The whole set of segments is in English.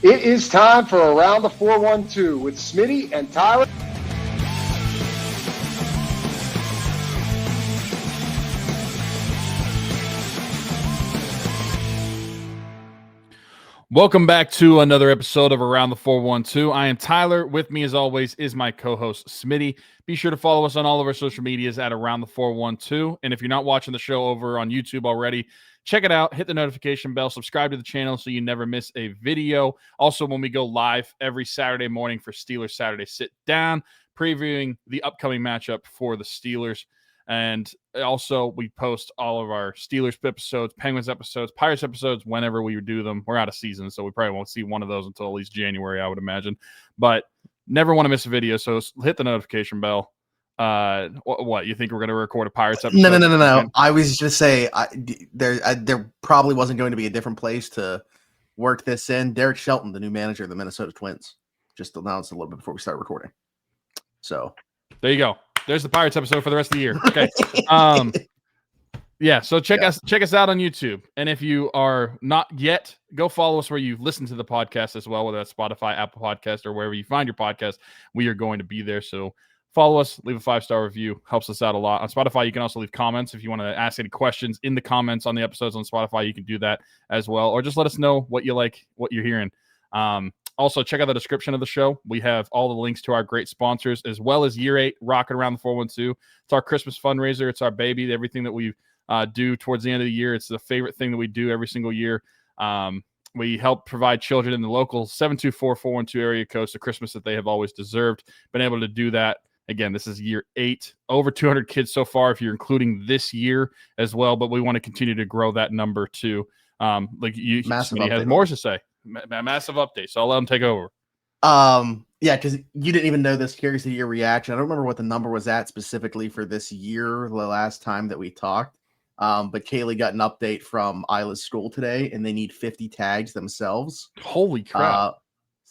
It is time for Around the 412 with Smitty and Tyler. Welcome back to another episode of Around the 412. I am Tyler. With me, as always, is my co-host, Smitty. Be sure to follow us on all of our social medias at Around the 412. And if you're not watching the show over on YouTube already, check it out. Hit the notification bell. Subscribe to the channel so you never miss a video. Also, when we go live every Saturday morning for Steelers Saturday Sit Down, previewing the upcoming matchup for the Steelers. And also, we post all of our Steelers episodes, Penguins episodes, Pirates episodes whenever we do them. We're out of season, so we probably won't see one of those until at least January, I would imagine. But never want to miss a video, so hit the notification bell. What you think we're going to record a Pirates episode? No. I was just say there probably wasn't going to be a different place to work this in. Derek Shelton, the new manager of the Minnesota Twins, just announced a little bit before we start recording. So there you go. There's the Pirates episode for the rest of the year. Okay. Yeah. So check us out on YouTube. And if you are not yet, go follow us where you listen to the podcast as well, whether that's Spotify, Apple Podcast, or wherever you find your podcast. We are going to be there. So follow us, leave a 5-star review. Helps us out a lot. On Spotify, you can also leave comments. If you want to ask any questions in the comments on the episodes on Spotify, you can do that as well. Or just let us know what you like, what you're hearing. Also, check out the description of the show. We have all the links to our great sponsors, as well as Year 8, Rocking Around the 412. It's our Christmas fundraiser. It's our baby. Everything that we do towards the end of the year. It's the favorite thing that we do every single year. We help provide children in the local 724-412 area codes the Christmas that they have always deserved. Been able to do that. Again, this is Year 8. Over 200 kids so far, if you're including this year as well. But we want to continue to grow that number too. Somebody has more to say. Massive update, so I'll let him take over. Yeah, because you didn't even know this. Curious to your reaction. I don't remember what the number was at specifically for this year, the last time that we talked. But Kaylee got an update from Isla's school today, and they need 50 tags themselves. Holy crap!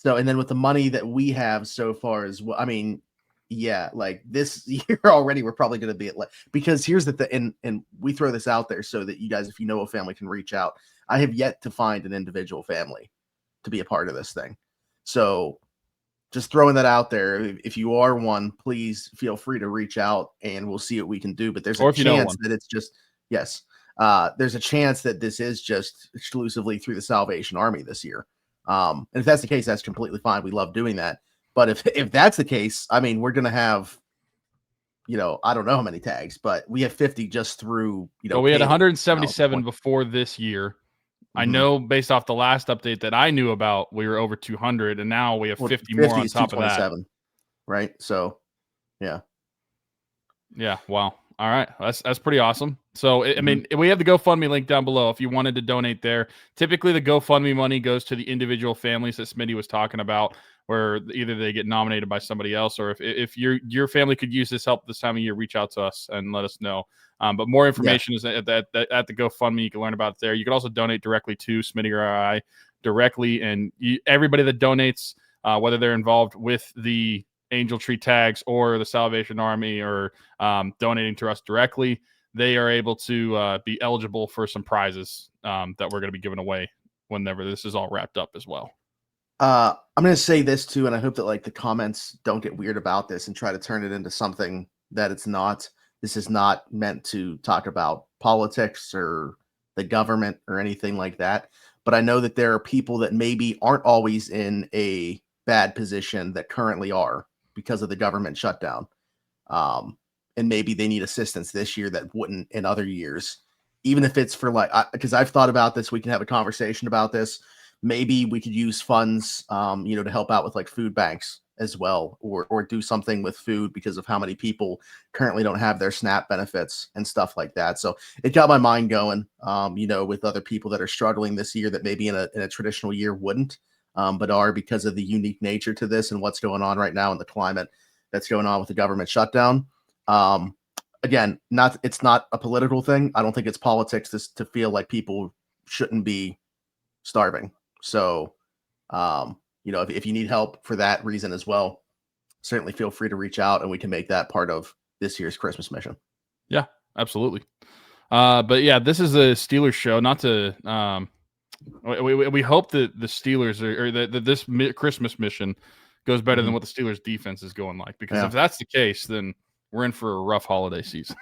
And then with the money that we have so far as well, I mean, yeah, like this year already, we're probably going to be at because here's the thing, and we throw this out there so that you guys, if you know a family, can reach out. I have yet to find an individual family to be a part of this thing. So just throwing that out there. If you are one, please feel free to reach out and we'll see what we can do. But there's a chance that it's just, there's a chance that this is just exclusively through the Salvation Army this year. And if that's the case, that's completely fine. We love doing that. But if that's the case, I mean, we're going to have, I don't know how many tags, but we have 50 just through, we had 177 before this year. I know based off the last update that I knew about, we were over 200, and now we have 50 more on top of that. Right? So, yeah. Yeah, wow. All right. That's pretty awesome. So, I mean, we have the GoFundMe link down below if you wanted to donate there. Typically, the GoFundMe money goes to the individual families that Smitty was talking about, where either they get nominated by somebody else, or if your family could use this help this time of year, reach out to us and let us know. But more information is at the GoFundMe. You can learn about it there. You can also donate directly to Smitty or I directly. And everybody that donates, whether they're involved with the Angel Tree tags or the Salvation Army or donating to us directly, they are able to be eligible for some prizes that we're going to be giving away whenever this is all wrapped up as well. I'm going to say this too, and I hope that the comments don't get weird about this and try to turn it into something that it's not. This is not meant to talk about politics or the government or anything like that. But I know that there are people that maybe aren't always in a bad position that currently are because of the government shutdown. And maybe they need assistance this year that wouldn't in other years, even if it's for because I've thought about this, we can have a conversation about this. Maybe we could use funds, to help out with food banks as well, or do something with food because of how many people currently don't have their SNAP benefits and stuff like that. So it got my mind going, with other people that are struggling this year that maybe in a traditional year wouldn't, but are because of the unique nature to this and what's going on right now in the climate that's going on with the government shutdown. Again, it's not a political thing. I don't think it's politics to feel like people shouldn't be starving. So, if you need help for that reason as well, certainly feel free to reach out and we can make that part of this year's Christmas mission. Yeah, absolutely. But yeah, this is a Steelers show, not to We hope that the Steelers or that this Christmas mission goes better than what the Steelers defense is going like. Because if that's the case, then we're in for a rough holiday season.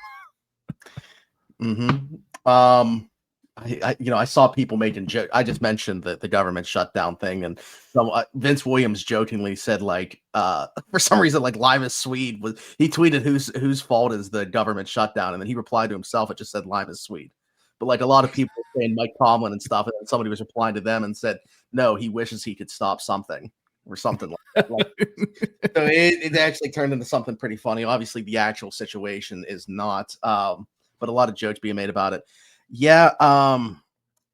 I saw people making jokes. I just mentioned the government shutdown thing, and Vince Williams jokingly said, like, for some reason, like Lime is Swede he tweeted whose fault is the government shutdown, and then he replied to himself. It just said Lime is Swede, but like a lot of people were saying Mike Tomlin and stuff, and then somebody was replying to them and said, no, he wishes he could stop something or something like that. So it actually turned into something pretty funny. Obviously, the actual situation is not, but a lot of jokes being made about it. Yeah.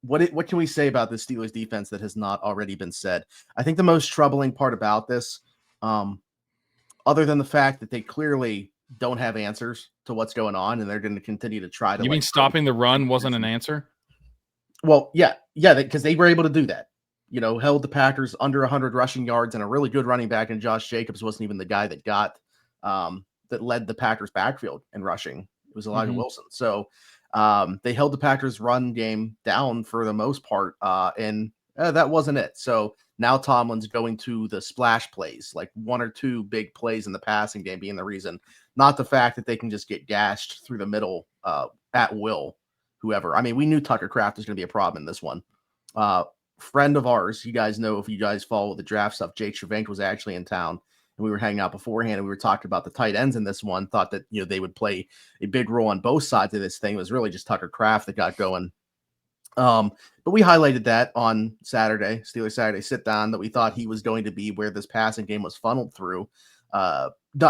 What can we say about the Steelers defense that has not already been said? I think the most troubling part about this, other than the fact that they clearly don't have answers to what's going on, and they're going to continue to try to. You mean stopping the run wasn't an answer? Well, yeah, because they were able to do that. Held the Packers under 100 rushing yards and a really good running back, and Josh Jacobs wasn't even the guy that that led the Packers backfield in rushing. It was Elijah Wilson. So. They held the Packers run game down for the most part, and that wasn't it. So now Tomlin's going to the splash plays, like one or two big plays in the passing game being the reason, not the fact that they can just get gashed through the middle at will, whoever. I mean, we knew Tucker Kraft was going to be a problem in this one. Friend of ours, you guys know, if you guys follow the draft stuff, Jake Cervenka was actually in town. And we were hanging out beforehand, and we were talking about the tight ends in this one. Thought that they would play a big role on both sides of this thing. It was really just Tucker Kraft that got going. But we highlighted that on Saturday, Steelers Saturday sit down, that we thought he was going to be where this passing game was funneled through.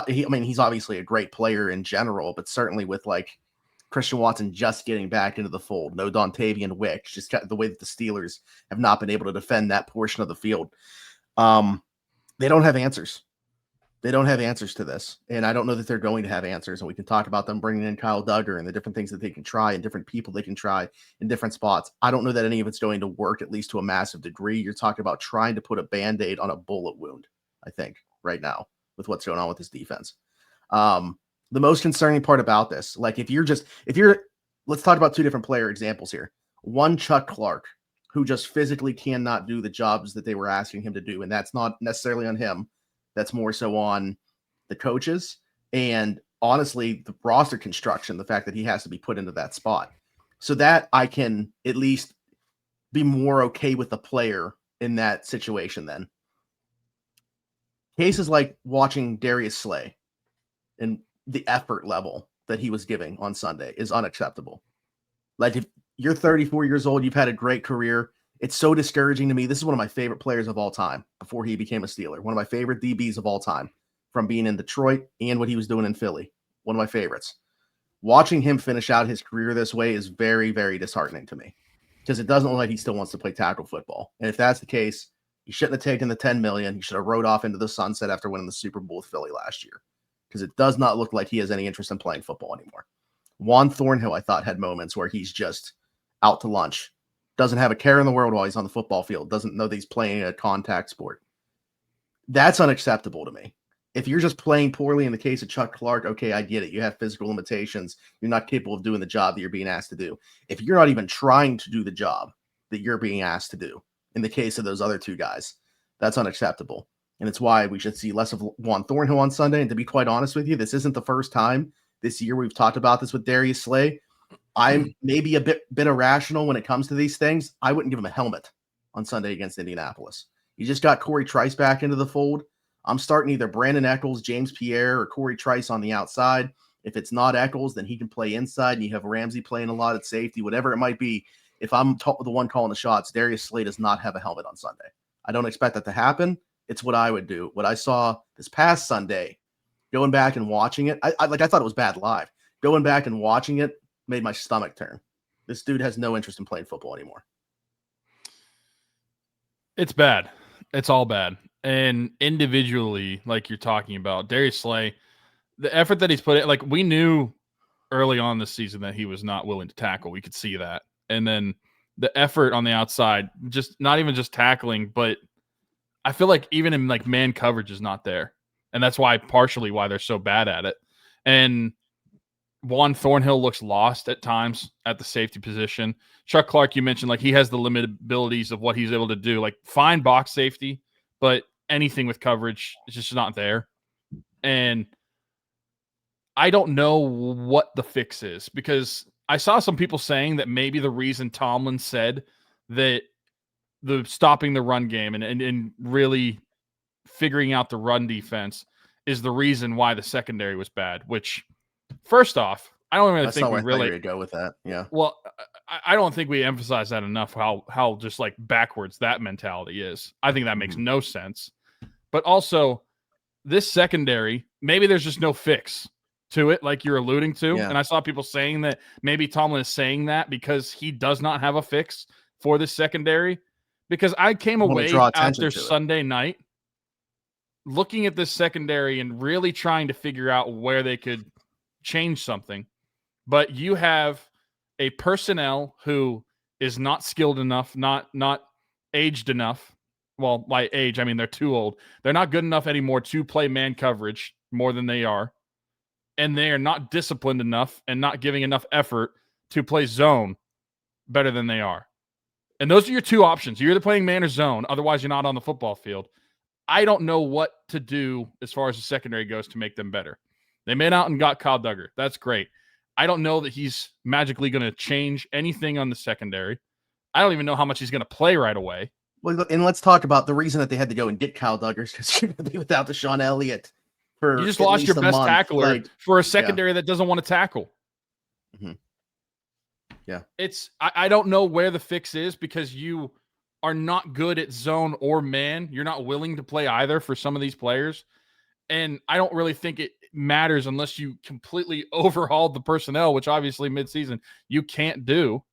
He's obviously a great player in general, but certainly with like Christian Watson just getting back into the fold, no Dontavian Wicks, just the way that the Steelers have not been able to defend that portion of the field. They don't have answers. They don't have answers to this, and I don't know that they're going to have answers, and we can talk about them bringing in Kyle Duggar and the different things that they can try and different people they can try in different spots. I don't know that any of it's going to work, at least to a massive degree. You're talking about trying to put a Band-Aid on a bullet wound, I think, right now with what's going on with this defense. The most concerning part about this, like let's talk about two different player examples here. One, Chuck Clark, who just physically cannot do the jobs that they were asking him to do, and that's not necessarily on him. That's more so on the coaches and honestly the roster construction, the fact that he has to be put into that spot. So that I can at least be more okay with the player in that situation then. Cases like watching Darius Slay and the effort level that he was giving on Sunday is unacceptable. Like, if you're 34 years old, you've had a great career. It's so discouraging to me. This is one of my favorite players of all time before he became a Steeler. One of my favorite DBs of all time from being in Detroit and what he was doing in Philly. One of my favorites. Watching him finish out his career this way is very, very disheartening to me because it doesn't look like he still wants to play tackle football. And if that's the case, he shouldn't have taken the $10 million. He should have rode off into the sunset after winning the Super Bowl with Philly last year because it does not look like he has any interest in playing football anymore. Juan Thornhill, I thought, had moments where he's just out to lunch. Doesn't have a care in the world while he's on the football field. Doesn't know that he's playing a contact sport. That's unacceptable to me. If you're just playing poorly in the case of Chuck Clark, okay, I get it. You have physical limitations. You're not capable of doing the job that you're being asked to do. If you're not even trying to do the job that you're being asked to do, in the case of those other two guys, that's unacceptable. And it's why we should see less of Juan Thornhill on Sunday. And to be quite honest with you, this isn't the first time this year we've talked about this with Darius Slay. I'm maybe a bit irrational when it comes to these things. I wouldn't give him a helmet on Sunday against Indianapolis. You just got Corey Trice back into the fold. I'm starting either Brandon Echols, James Pierre, or Corey Trice on the outside. If it's not Echols, then he can play inside, and you have Ramsey playing a lot at safety, whatever it might be. If I'm the one calling the shots, Darius Slay does not have a helmet on Sunday. I don't expect that to happen. It's what I would do. What I saw this past Sunday, going back and watching it, I thought it was bad live. Going back and watching it, made my stomach turn. This dude has no interest in playing football anymore. It's bad. It's all bad. And individually, like you're talking about, Darius Slay, the effort that he's put in, like we knew early on this season that he was not willing to tackle. We could see that. And then the effort on the outside, just not even just tackling, but I feel like even in like man coverage is not there. And that's partially why they're so bad at it. And Juan Thornhill looks lost at times at the safety position. Chuck Clark, you mentioned, like, he has the limited abilities of what he's able to do. Like, fine box safety, but anything with coverage is just not there. And I don't know what the fix is, because I saw some people saying that maybe the reason Tomlin said that the stopping the run game and really figuring out the run defense is the reason why the secondary was bad, which, first off, I don't really That's think not we where I thought you really would go with that. Yeah. well, I don't think we emphasize that enough, how just like backwards that mentality is. I think that makes no sense. But also, this secondary, maybe there's just no fix to it, like you're alluding to. Yeah. And I saw people saying that maybe Tomlin is saying that because he does not have a fix for this secondary. Because I came away after Sunday night looking at this secondary and really trying to figure out where they could change something. But you have a personnel who is not skilled enough, not aged enough. Well, by age, I mean they're too old. They're not good enough anymore to play man coverage more than they are. And they are not disciplined enough and not giving enough effort to play zone better than they are. And those are your two options. You're either playing man or zone. Otherwise, you're not on the football field. I don't know what to do as far as the secondary goes to make them better. They went out and got Kyle Duggar. That's great. I don't know that he's magically going to change anything on the secondary. I don't even know how much he's going to play right away. Well, and let's talk about the reason that they had to go and get Kyle Duggar, because you're going to be without Deshaun Elliott for you just lost your best tackler for a secondary that doesn't want to tackle. Mm-hmm. Yeah. I don't know where the fix is, because you are not good at zone or man. You're not willing to play either for some of these players. And I don't really think it matters unless you completely overhauled the personnel, which obviously midseason you can't do.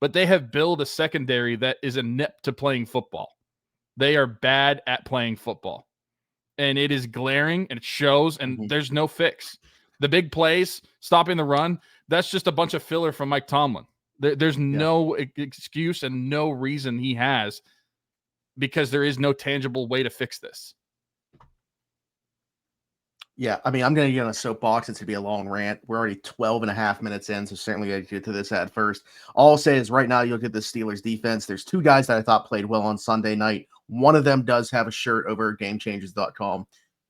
But they have built a secondary that is inept to playing football. They are bad at playing football. And it is glaring, and it shows, and there's no fix. The big plays, stopping the run, that's just a bunch of filler from Mike Tomlin. There's no excuse and no reason he has, because there is no tangible way to fix this. Yeah, I mean, I'm going to get on a soapbox. It's going to be a long rant. We're already 12 and a half minutes in, so certainly got to get to this ad first. All I'll say is right now, you look at the Steelers defense. There's two guys that I thought played well on Sunday night. One of them does have a shirt over GameChangers.com.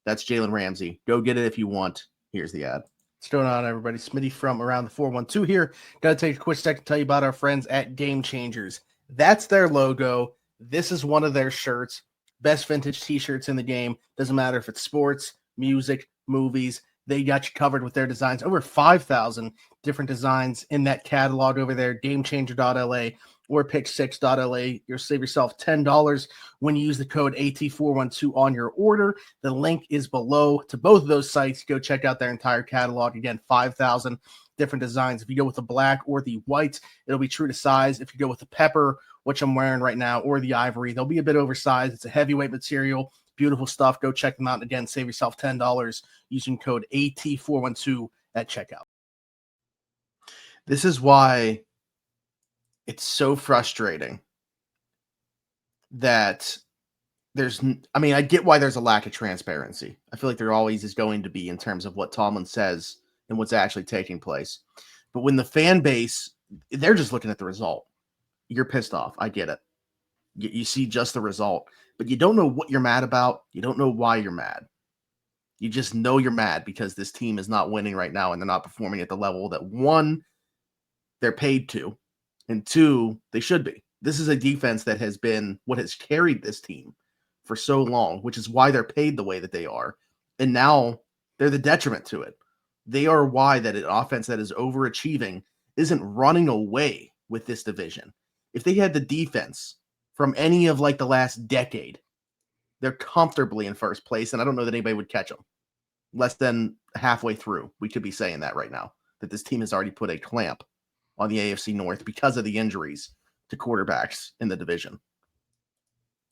That's Jalen Ramsey. Go get it if you want. Here's the ad. What's going on, everybody? Smitty from Around the 412 here. Got to take a quick second to tell you about our friends at Game Changers. That's their logo. This is one of their shirts. Best vintage t-shirts in the game. Doesn't matter if it's sports, music, movies. They got you covered with their designs. Over 5,000 different designs in that catalog over there. GameChanger.la or Pick6.la. You'll save yourself $10 when you use the code AT412 on your order. The link is below to both of those sites. Go check out their entire catalog. Again, 5,000 different designs. If you go with the black or the white, it'll be true to size. If you go with the pepper, which I'm wearing right now, or the ivory, they'll be a bit oversized. It's a heavyweight material. Beautiful stuff. Go check them out. And again, save yourself $10 using code AT412 at checkout. This is why it's so frustrating that I get why there's a lack of transparency. I feel like there always is going to be in terms of what Tomlin says and what's actually taking place. But when the fan base, they're just looking at the result. You're pissed off. I get it. You see just the result, but you don't know what you're mad about. You don't know why you're mad. You just know you're mad because this team is not winning right now and they're not performing at the level that, one, they're paid to, and two, they should be. This is a defense that has been what has carried this team for so long, which is why they're paid the way that they are. And now they're the detriment to it. They are why that an offense that is overachieving isn't running away with this division. If they had the defense from any of like the last decade, they're comfortably in first place, and I don't know that anybody would catch them. Less than halfway through, we could be saying that right now, that this team has already put a clamp on the AFC North because of the injuries to quarterbacks in the division.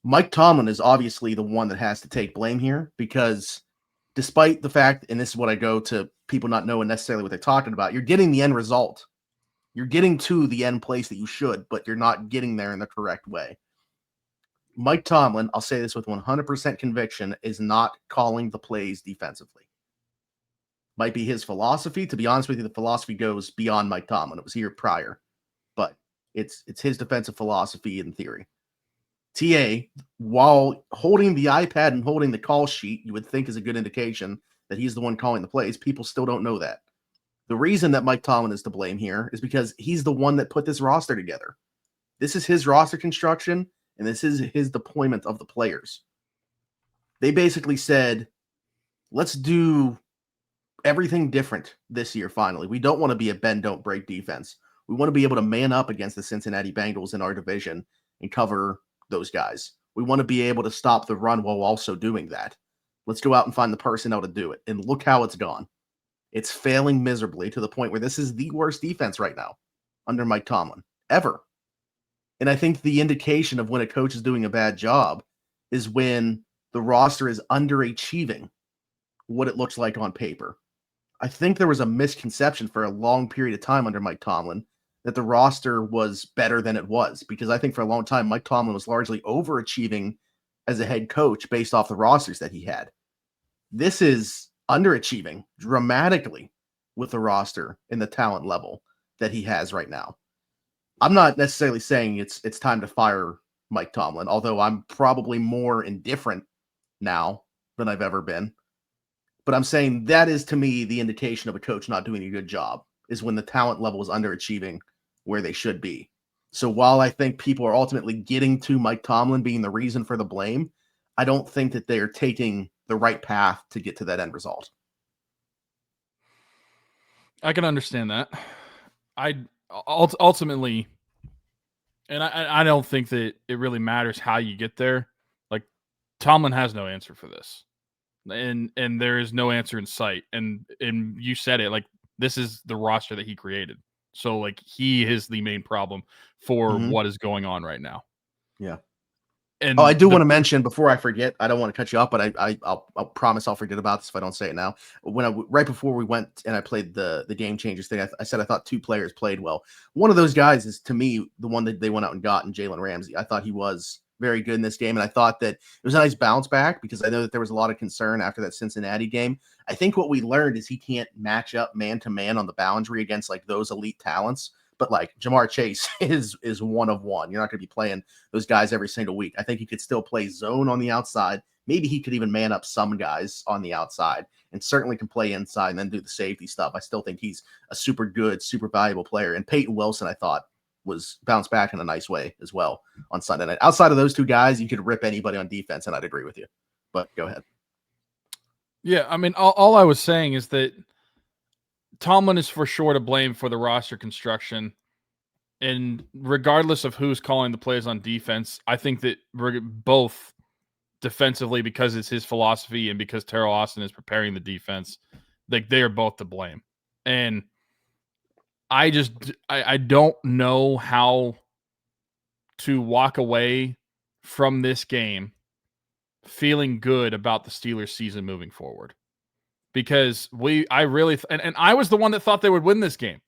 Mike Tomlin is obviously the one that has to take blame here, because despite the fact, and this is what I go to people not knowing necessarily what they're talking about, you're getting the end result. You're getting to the end place that you should, but you're not getting there in the correct way. Mike Tomlin, I'll say this with 100% conviction, is not calling the plays defensively. might be his philosophy. To be honest with you, the philosophy goes beyond Mike Tomlin. It was here prior, but it's his defensive philosophy in theory. TA, while holding the iPad and holding the call sheet, you would think is a good indication that he's the one calling the plays. People still don't know that. The reason that Mike Tomlin is to blame here is because he's the one that put this roster together. This is his roster construction, and this is his deployment of the players. They basically said, let's do everything different this year, finally. We don't want to be a bend, don't break defense. We want to be able to man up against the Cincinnati Bengals in our division and cover those guys. We want to be able to stop the run while also doing that. Let's go out and find the personnel to do it. And look how it's gone. It's failing miserably to the point where this is the worst defense right now under Mike Tomlin ever. And I think the indication of when a coach is doing a bad job is when the roster is underachieving what it looks like on paper. I think there was a misconception for a long period of time under Mike Tomlin that the roster was better than it was, because I think for a long time, Mike Tomlin was largely overachieving as a head coach based off the rosters that he had. This is underachieving dramatically with the roster and the talent level that he has right now. I'm not necessarily saying it's time to fire Mike Tomlin, although I'm probably more indifferent now than I've ever been. But I'm saying that is, to me, the indication of a coach not doing a good job, is when the talent level is underachieving where they should be. So while I think people are ultimately getting to Mike Tomlin being the reason for the blame, I don't think that they are taking the right path to get to that end result. I can understand that. I ultimately, and I don't think that it really matters how you get there. Like, Tomlin has no answer for this, and there is no answer in sight. And you said it, like, this is the roster that he created. So, like, he is the main problem for what is going on right now. Yeah. And I do want to mention, before I forget, I don't want to cut you off, but I'll promise I'll forget about this if I don't say it now. Right before we went and I played the Game Changers thing, I said I thought two players played well. One of those guys is, to me, the one that they went out and got in Jalen Ramsey. I thought he was very good in this game, and I thought that it was a nice bounce back, because I know that there was a lot of concern after that Cincinnati game. I think what we learned is he can't match up man-to-man on the boundary against, like, those elite talents. But, like, Jamar Chase is one of one. You're not going to be playing those guys every single week. I think he could still play zone on the outside. Maybe he could even man up some guys on the outside, and certainly can play inside and then do the safety stuff. I still think he's a super good, super valuable player. And Peyton Wilson, I thought, was bounced back in a nice way as well on Sunday night. Outside of those two guys, you could rip anybody on defense, and I'd agree with you. But go ahead. Yeah, I mean, all I was saying is that Tomlin is for sure to blame for the roster construction. And regardless of who's calling the plays on defense, I think that we're both defensively, because it's his philosophy and because Terrell Austin is preparing the defense, like, they are both to blame. And I don't know how to walk away from this game feeling good about the Steelers season moving forward. Because I was the one that thought they would win this game.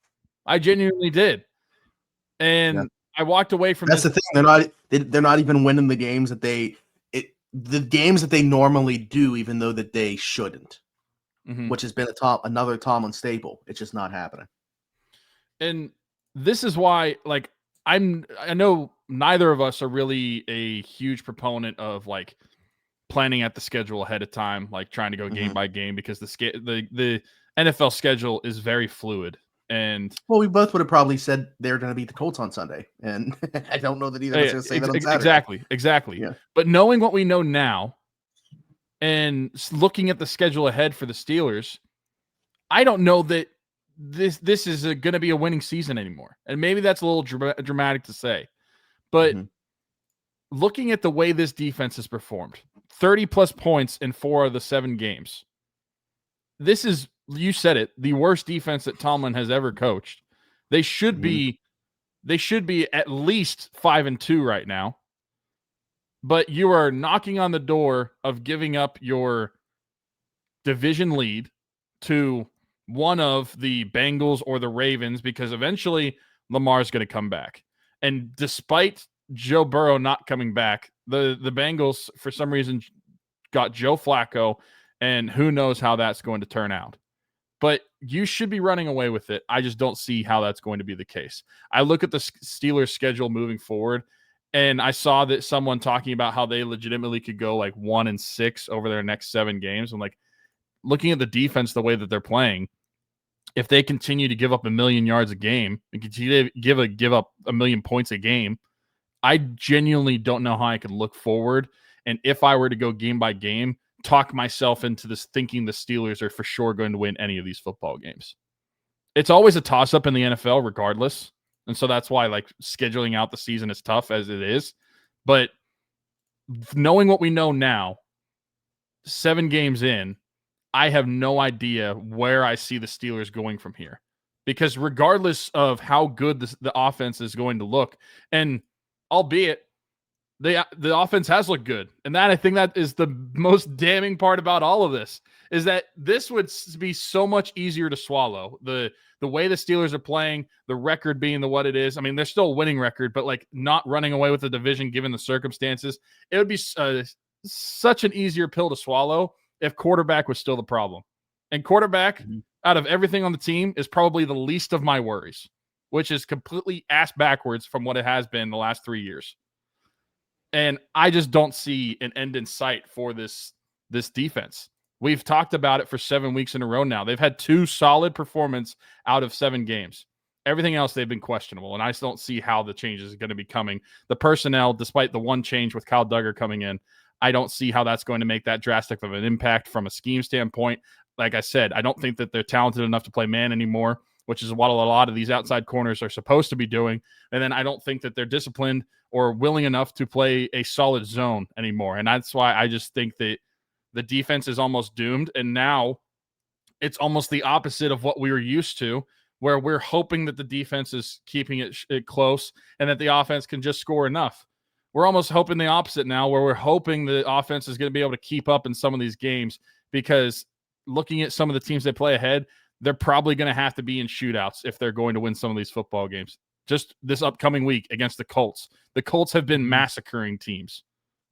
I genuinely did. And I walked away from That's this. the thing. They're not even winning the games that the games that they normally do, even though that they shouldn't, which has been another Tomlin staple. It's just not happening. And this is why, like, I know neither of us are really a huge proponent of, like, planning at the schedule ahead of time, like trying to go game by game, because the NFL schedule is very fluid. And well, we both would have probably said they're going to beat the Colts on Sunday, and I don't know that either of us are going to say that on Saturday. Exactly. Yeah. But knowing what we know now and looking at the schedule ahead for the Steelers, I don't know that this is going to be a winning season anymore. And maybe that's a little dramatic to say, but looking at the way this defense has performed, 30-plus points in 4 of the 7 games, this is, you said it, the worst defense that Tomlin has ever coached. They should be at least 5-2 right now. But you are knocking on the door of giving up your division lead to one of the Bengals or the Ravens, because eventually Lamar's going to come back. And despite Joe Burrow not coming back, the Bengals, for some reason, got Joe Flacco, and who knows how that's going to turn out. but you should be running away with it. I just don't see how that's going to be the case. I look at the Steelers schedule moving forward, and I saw that someone talking about how they legitimately could go like 1-6 over their next 7 games. I'm like, looking at the defense, the way that they're playing, if they continue to give up 1 million yards a game and continue to give up 1 million points a game, I genuinely don't know how I can look forward. And if I were to go game by game, talk myself into this thinking the Steelers are for sure going to win any of these football games. It's always a toss-up in the NFL regardless. And so that's why like scheduling out the season is tough as it is. But knowing what we know now, 7 games in, I have no idea where I see the Steelers going from here. Because regardless of how good the offense is going to look, and albeit the offense has looked good, and that I think that is the most damning part about all of this, is that this would be so much easier to swallow. The way the Steelers are playing, the record being what it is. I mean, they're still a winning record, but like not running away with the division given the circumstances, it would be such an easier pill to swallow if quarterback was still the problem. And quarterback, out of everything on the team, is probably the least of my worries, which is completely ass backwards from what it has been the last 3 years. And I just don't see an end in sight for this defense. We've talked about it for 7 weeks in a row now. They've had 2 solid performances out of 7 games. Everything else, they've been questionable, and I just don't see how the changes are going to be coming. The personnel, despite the one change with Kyle Duggar coming in, I don't see how that's going to make that drastic of an impact from a scheme standpoint. Like I said, I don't think that they're talented enough to play man anymore, which is what a lot of these outside corners are supposed to be doing. And then I don't think that they're disciplined or willing enough to play a solid zone anymore. And that's why I just think that the defense is almost doomed. And now it's almost the opposite of what we were used to, where we're hoping that the defense is keeping it close and that the offense can just score enough. We're almost hoping the opposite now, where we're hoping the offense is going to be able to keep up in some of these games, because looking at some of the teams that play ahead, they're probably going to have to be in shootouts if they're going to win some of these football games. Just this upcoming week against the Colts. The Colts have been massacring teams.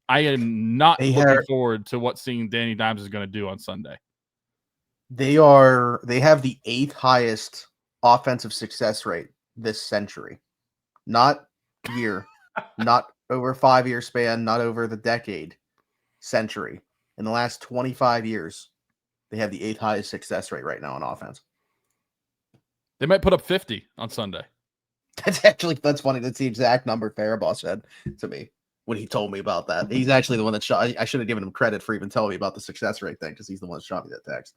I am not looking forward to what seeing Danny Dimes is going to do on Sunday. They have the 8th highest offensive success rate this century. Not year, not over a 5-year span, not over the decade, century. In the last 25 years, they have the 8th highest success rate right now on offense. They might put up 50 on Sunday. That's funny. That's the exact number Faribaugh said to me when he told me about that. He's actually the one that shot. I should have given him credit for even telling me about the success rate thing, because he's the one that shot me that text.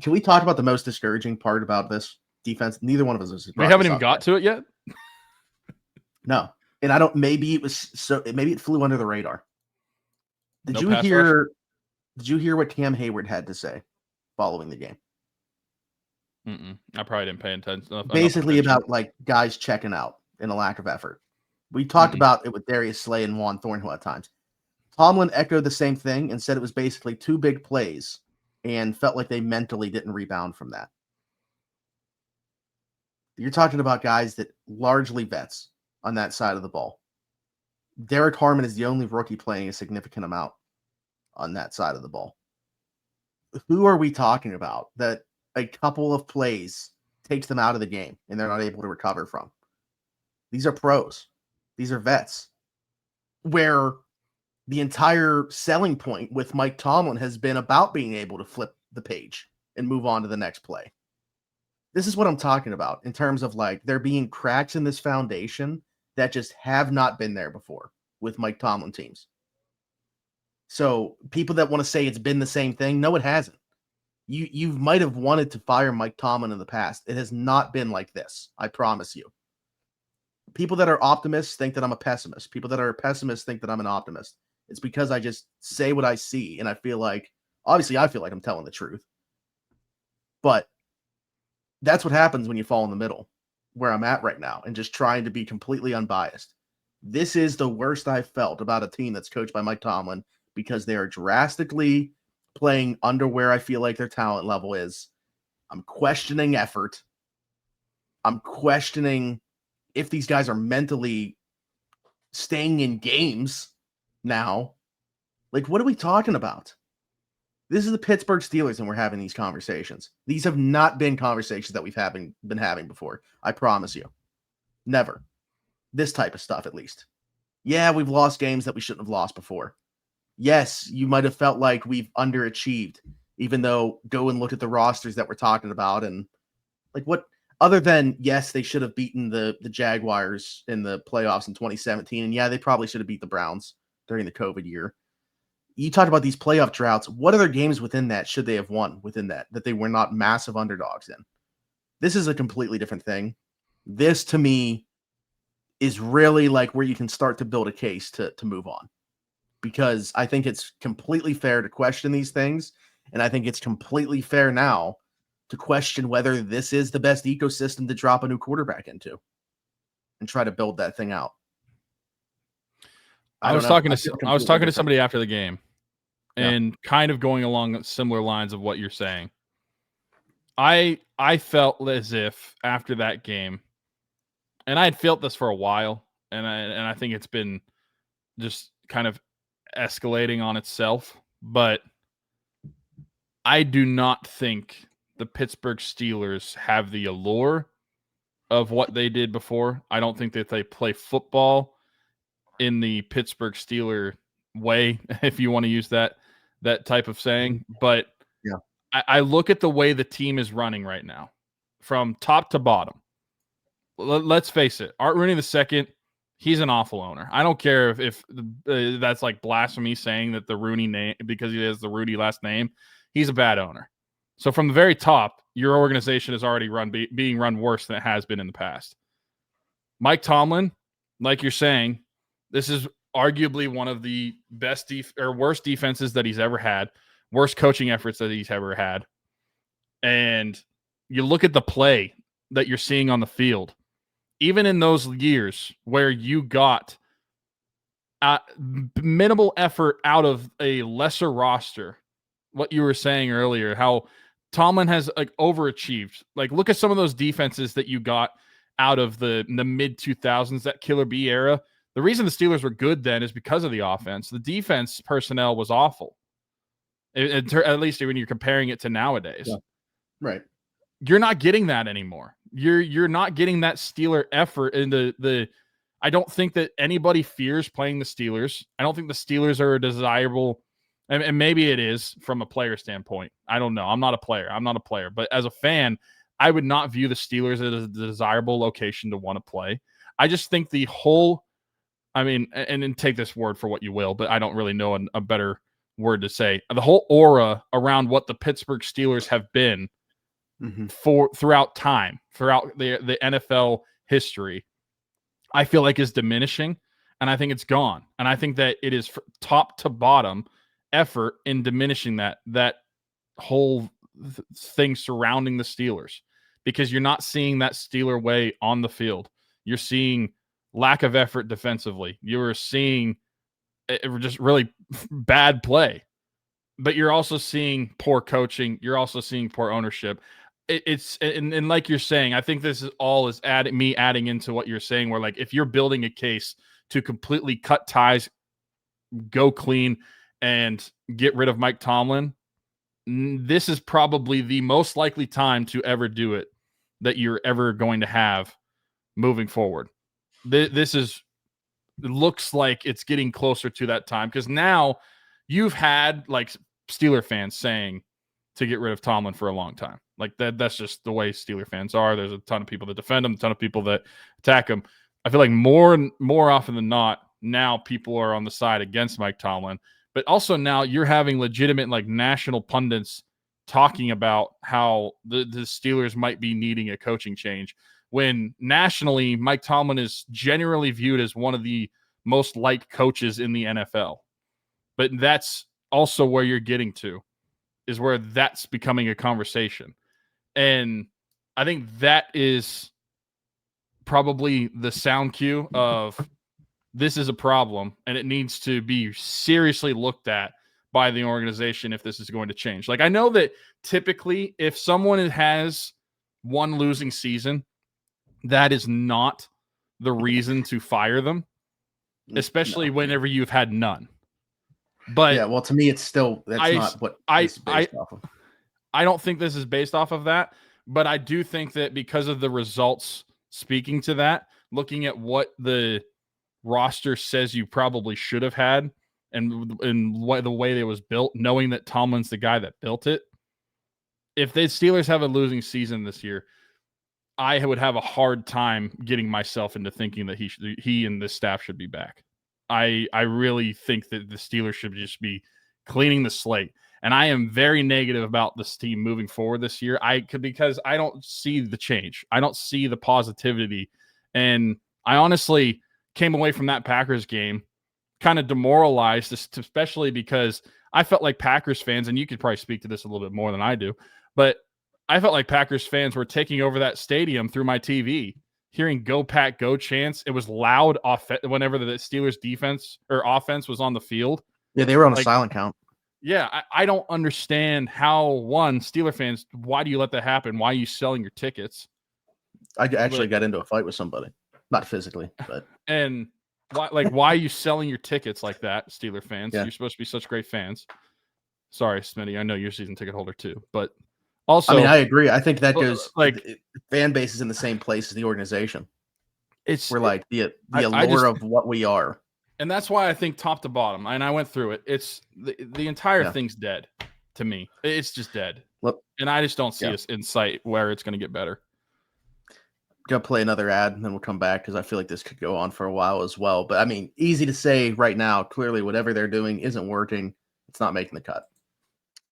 Can we talk about the most discouraging part about this defense? Neither one of us is. We haven't even got to it yet. No, and I don't. Maybe it flew under the radar. Did you hear what Cam Hayward had to say following the game? I probably didn't pay attention. Basically about like guys checking out and a lack of effort. We talked about it with Darius Slay and Juan Thornhill at times. Tomlin echoed the same thing and said it was basically 2 big plays and felt like they mentally didn't rebound from that. You're talking about guys that largely vets on that side of the ball. Derek Harmon is the only rookie playing a significant amount on that side of the ball. Who are we talking about that a couple of plays takes them out of the game and they're not able to recover from? These are pros. These are vets. Where the entire selling point with Mike Tomlin has been about being able to flip the page and move on to the next play. This is what I'm talking about in terms of like there being cracks in this foundation that just have not been there before with Mike Tomlin teams. So people that want to say it's been the same thing, no, it hasn't. You might have wanted to fire Mike Tomlin in the past. It has not been like this. I promise you. People that are optimists think that I'm a pessimist. People that are pessimists think that I'm an optimist. It's because I just say what I see. And I feel like I'm telling the truth. But that's what happens when you fall in the middle, where I'm at right now, and just trying to be completely unbiased. This is the worst I've felt about a team that's coached by Mike Tomlin, because they are drastically playing under where I feel like their talent level is. I'm questioning effort. I'm questioning if these guys are mentally staying in games now. Like, what are we talking about? This is the Pittsburgh Steelers, and we're having these conversations. These have not been conversations that we've been having before. I promise you. Never. This type of stuff, at least. Yeah, we've lost games that we shouldn't have lost before. Yes, you might have felt like we've underachieved, even though go and look at the rosters that we're talking about and like what other than yes, they should have beaten the Jaguars in the playoffs in 2017. And yeah, they probably should have beat the Browns during the COVID year. You talked about these playoff droughts. What other games within that should they have won within that they were not massive underdogs in? This is a completely different thing. This to me is really like where you can start to build a case to move on, because I think it's completely fair to question these things. And I think it's completely fair now to question whether this is the best ecosystem to drop a new quarterback into and try to build that thing out. I was talking to somebody after the game and kind of going along similar lines of what you're saying. I felt as if after that game, and I had felt this for a while, and I think it's been just kind of escalating on itself, but I do not think the Pittsburgh Steelers have the allure of what they did before. I don't think that they play football in the Pittsburgh Steeler way, if you want to use that type of saying. But yeah, I look at the way the team is running right now, from top to bottom. Let's face it, Art Rooney II, he's an awful owner. I don't care if that's like blasphemy saying that the Rooney name, because he has the Rooney last name, he's a bad owner. So from the very top, your organization is already being run worse than it has been in the past. Mike Tomlin, like you're saying, this is arguably one of the best worst defenses that he's ever had, worst coaching efforts that he's ever had. And you look at the play that you're seeing on the field, even in those years where you got minimal effort out of a lesser roster, what you were saying earlier, how Tomlin has like overachieved. Like, look at some of those defenses that you got out of the mid 2000s, that Killer B era. The reason the Steelers were good then is because of the offense. The defense personnel was awful, at least when you're comparing it to nowadays. Yeah. Right. You're not getting that anymore. You're not getting that Steeler effort into the. I don't think that anybody fears playing the Steelers. I don't think the Steelers are a desirable, and maybe it is from a player standpoint. I don't know. I'm not a player. But as a fan, I would not view the Steelers as a desirable location to want to play. I just think the whole, I mean, and take this word for what you will, but I don't really know a better word to say. The whole aura around what the Pittsburgh Steelers have been throughout time, throughout the NFL history, I feel like is diminishing, and I think it's gone. And I think that it is top to bottom effort in diminishing that whole thing surrounding the Steelers, because you're not seeing that Steeler way on the field. You're seeing lack of effort defensively. You're seeing just really bad play, but you're also seeing poor coaching. You're also seeing poor ownership. It's and like you're saying, I think this is all is adding into what you're saying, where like if you're building a case to completely cut ties, go clean, and get rid of Mike Tomlin, this is probably the most likely time to ever do it that you're ever going to have moving forward. This looks like it's getting closer to that time, because now you've had like Steeler fans saying to get rid of Tomlin for a long time. Like that's just the way Steeler fans are. There's a ton of people that defend him, a ton of people that attack him. I feel like more often than not, now people are on the side against Mike Tomlin. But also now you're having legitimate like national pundits talking about how the Steelers might be needing a coaching change, when nationally Mike Tomlin is generally viewed as one of the most liked coaches in the NFL. But that's also where you're getting to, is where that's becoming a conversation. And I think that is probably the sound cue of this is a problem, and it needs to be seriously looked at by the organization if this is going to change. Like, I know that typically if someone has one losing season, that is not the reason to fire them, especially whenever you've had none. But yeah, well, to me, it's still not what it's based off of. I don't think this is based off of that, but I do think that because of the results speaking to that, looking at what the roster says you probably should have had, and the way it was built, knowing that Tomlin's the guy that built it. If the Steelers have a losing season this year, I would have a hard time getting myself into thinking that he and this staff should be back. I really think that the Steelers should just be cleaning the slate. And I am very negative about this team moving forward this year. Because I don't see the change. I don't see the positivity. And I honestly came away from that Packers game kind of demoralized, especially because I felt like Packers fans, and you could probably speak to this a little bit more than I do, but I felt like Packers fans were taking over that stadium through my TV, hearing "Go Pack, Go" chants. It was loud whenever the Steelers defense or offense was on the field. Yeah, they were on a silent count. Yeah, I don't understand how, Steeler fans, why do you let that happen? Why are you selling your tickets? I actually got into a fight with somebody. Not physically, but. And why are you selling your tickets like that, Steeler fans? Yeah. You're supposed to be such great fans. Sorry, Smitty. I know you're a season ticket holder too, but also, I mean, I agree. I think that goes like fan base is in the same place as the organization. We're like the allure of what we are, and that's why I think top to bottom. And I went through it. It's the entire thing's dead to me. It's just dead, and I just don't see us in sight where it's going to get better. Gonna play another ad and then we'll come back because I feel like this could go on for a while as well. But I mean, easy to say right now. Clearly, whatever they're doing isn't working. It's not making the cut.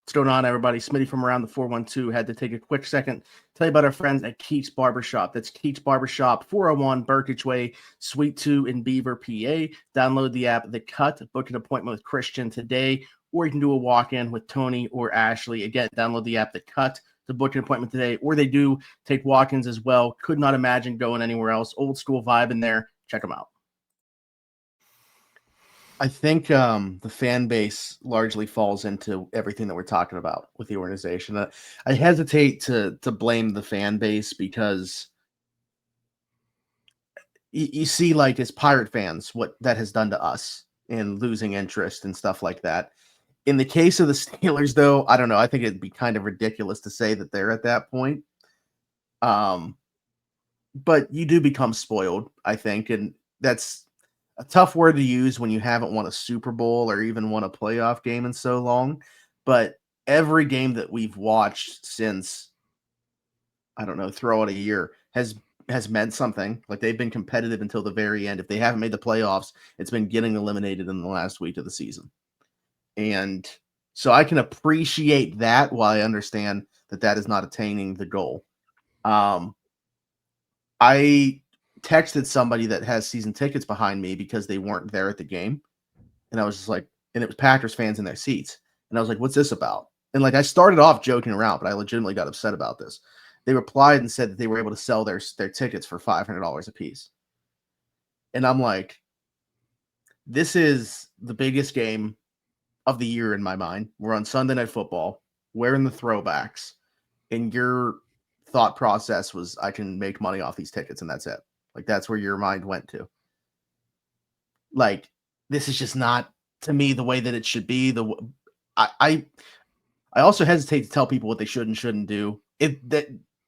What's going on, everybody? Smitty from around the 412 had to take a quick second to tell you about our friends at Keats Barbershop. That's Keats Barbershop, 401 Burkage Way, Suite 2 in Beaver, PA. Download the app, The Cut. Book an appointment with Christian today, or you can do a walk-in with Tony or Ashley. Again, download the app, The Cut, to book an appointment today, or they do take walk-ins as well. Could not imagine going anywhere else. Old school vibe in there. Check them out. I think the fan base largely falls into everything that we're talking about with the organization. I hesitate to blame the fan base because you see, like, as Pirate fans, what that has done to us in losing interest and stuff like that. In the case of the Steelers, though, I don't know. I think it'd be kind of ridiculous to say that they're at that point. But you do become spoiled, I think, and that's a tough word to use when you haven't won a Super Bowl or even won a playoff game in so long. But every game that we've watched since, I don't know, throw out a year has meant something. Like, they've been competitive until the very end. If they haven't made the playoffs, it's been getting eliminated in the last week of the season. And so I can appreciate that while I understand that is not attaining the goal. I texted somebody that has season tickets behind me because they weren't there at the game. And I was just like, and it was Packers fans in their seats. And I was like, what's this about? And like, I started off joking around, but I legitimately got upset about this. They replied and said that they were able to sell their tickets for $500 a piece. And I'm like, this is the biggest game of the year in my mind. We're on Sunday Night Football, wearing the throwbacks, and your thought process was, I can make money off these tickets, and that's it. Like, that's where your mind went to. Like, this is just not, to me, the way that it should be. I also hesitate to tell people what they should and shouldn't do.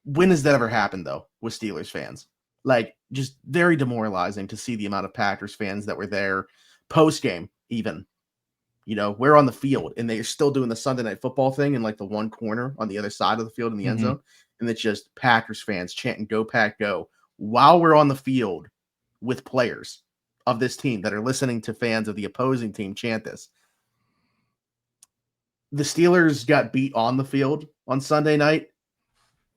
When has that ever happened, though, with Steelers fans? Like, just very demoralizing to see the amount of Packers fans that were there post-game, even. You know, we're on the field, and they're still doing the Sunday Night Football thing in, like, the one corner on the other side of the field in the end zone. And it's just Packers fans chanting, "Go Pack, go," while we're on the field with players of this team that are listening to fans of the opposing team chant this. The Steelers got beat on the field on Sunday night.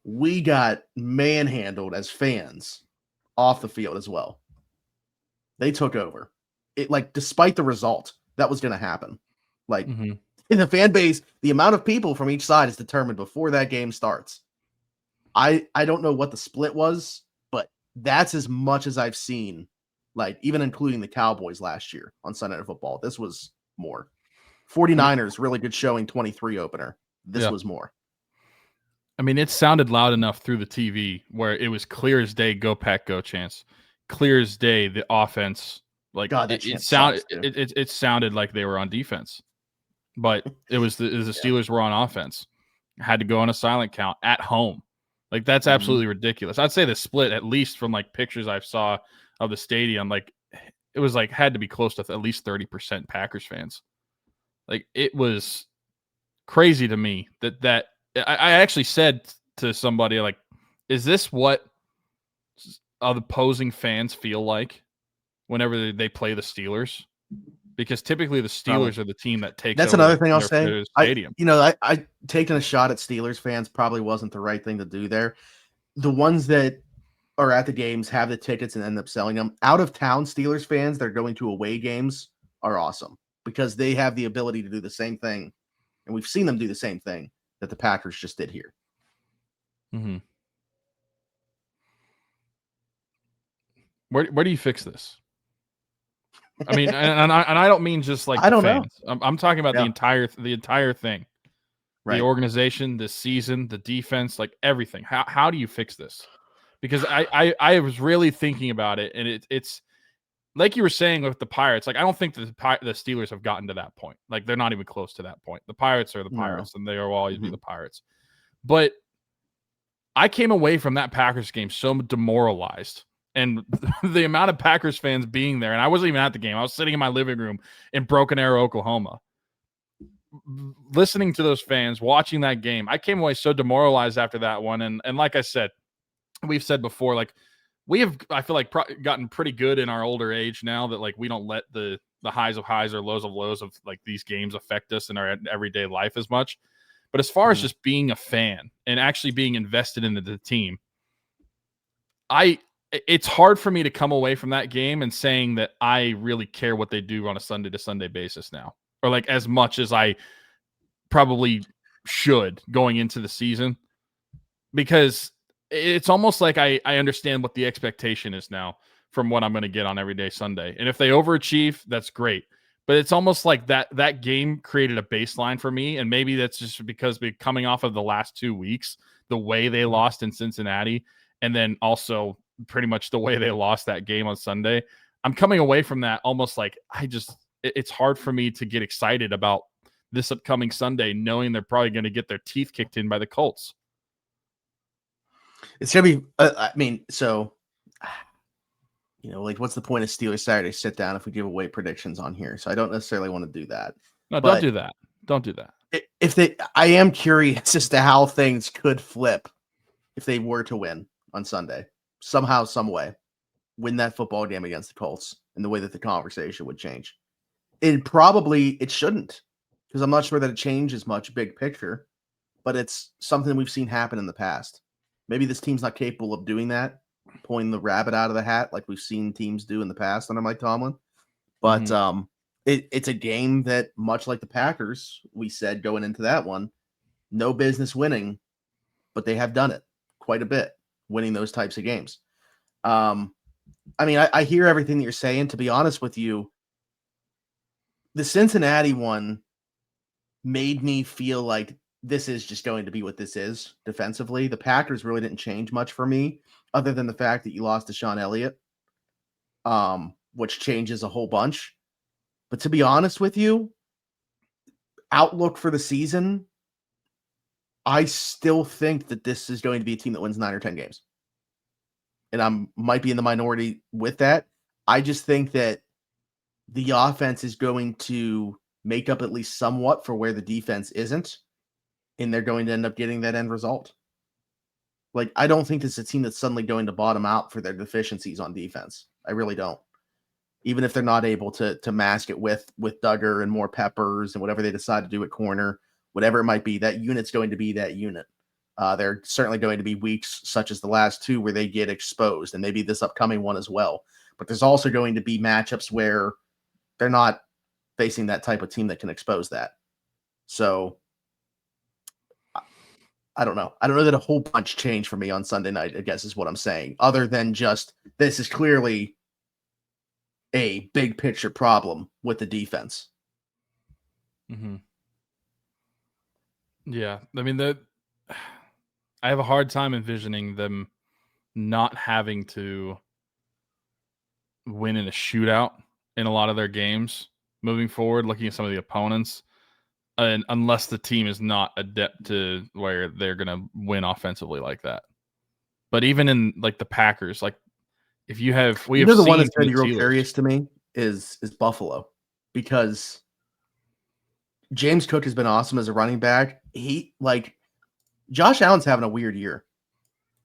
We got manhandled as fans off the field as well. They took over. It, like, despite the result, that was going to happen. Like, in the fan base, the amount of people from each side is determined before that game starts. I don't know what the split was, but that's as much as I've seen, like, even including the Cowboys last year on Sunday Night Football. This was more. 49ers, really good showing, 23 opener. This was more. I mean, it sounded loud enough through the TV where it was clear as day, "Go Pack, go" chants. Clear as day, the offense. Like, God, it sounded like they were on defense. but it was the Steelers were on offense. Had to go on a silent count at home. Like, that's absolutely ridiculous. I'd say the split, at least from like pictures I saw of the stadium, like it was like had to be close to at least 30% Packers fans. Like, it was crazy to me that I actually said to somebody, like, is this what other opposing fans feel like whenever they play the Steelers? Because typically the Steelers are the team that takes That's over another thing I'll their say. stadium. I taking a shot at Steelers fans probably wasn't the right thing to do there. The ones that are at the games, have the tickets, and end up selling them. Out of town Steelers fans that are going to away games are awesome because they have the ability to do the same thing, and we've seen them do the same thing that the Packers just did here. Mm-hmm. Where do you fix this? I mean, and I don't mean just like the fans. I'm talking about the entire thing, right? The organization, the season, the defense, like everything. How do you fix this? Because I was really thinking about it, and it's like you were saying with the Pirates. Like, I don't think the Steelers have gotten to that point. Like, they're not even close to that point. The Pirates are the Pirates, and they will always be the Pirates. But I came away from that Packers game so demoralized. And the amount of Packers fans being there, and I wasn't even at the game. I was sitting in my living room in Broken Arrow, Oklahoma, listening to those fans, watching that game. I came away so demoralized after that one. And like I said, we've said before, like, we have, I feel like, gotten pretty good in our older age now that, like, we don't let the highs of highs or lows of like these games affect us in our everyday life as much. But as far as just being a fan and actually being invested into the team, it's hard for me to come away from that game and saying that I really care what they do on a Sunday to Sunday basis now, or like as much as I probably should going into the season, because it's almost like I understand what the expectation is now from what I'm going to get on everyday Sunday. And if they overachieve, that's great. But it's almost like that game created a baseline for me. And maybe that's just because we're coming off of the last 2 weeks, the way they lost in Cincinnati, and then also pretty much the way they lost that game on Sunday. I'm coming away from that almost like it's hard for me to get excited about this upcoming Sunday, knowing they're probably going to get their teeth kicked in by the Colts. It's going to be, I mean, so, like, what's the point of Steelers Saturday sit down if we give away predictions on here? So I don't necessarily want to do that. No, don't do that. Don't do that. I am curious as to how things could flip if they were to win on Sunday. Somehow, some way, win that football game against the Colts, and the way that the conversation would change. It shouldn't, because I'm not sure that it changes much big picture, but it's something we've seen happen in the past. Maybe this team's not capable of doing that, pulling the rabbit out of the hat like we've seen teams do in the past under Mike Tomlin. But it's a game that, much like the Packers, we said going into that one, no business winning, but they have done it quite a bit, winning those types of games. I mean, I hear everything that you're saying. To be honest with you, the Cincinnati one made me feel like this is just going to be what this is defensively. The Packers really didn't change much for me, other than the fact that you lost to Sean Elliott, which changes a whole bunch. But to be honest with you, outlook for the season, I still think that this is going to be a team that wins 9 or 10 games. And I might be in the minority with that. I just think that the offense is going to make up at least somewhat for where the defense isn't, and they're going to end up getting that end result. Like, I don't think this is a team that's suddenly going to bottom out for their deficiencies on defense. I really don't. Even if they're not able to mask it with Duggar and more Peppers and whatever they decide to do at corner, whatever it might be, that unit's going to be that unit. There are certainly going to be weeks such as the last 2 where they get exposed, and maybe this upcoming one as well. But there's also going to be matchups where they're not facing that type of team that can expose that. So I don't know. I don't know that a whole bunch changed for me on Sunday night, I guess is what I'm saying, other than just this is clearly a big picture problem with the defense. Mm-hmm. Yeah. I mean, I have a hard time envisioning them not having to win in a shootout in a lot of their games moving forward, looking at some of the opponents. and unless the team is not adept to where they're going to win offensively like that. But even in like the Packers, like if you have, we have the one seen that's from been the real Steelers. curious to me is Buffalo, because James Cook has been awesome as a running back. Josh Allen's having a weird year.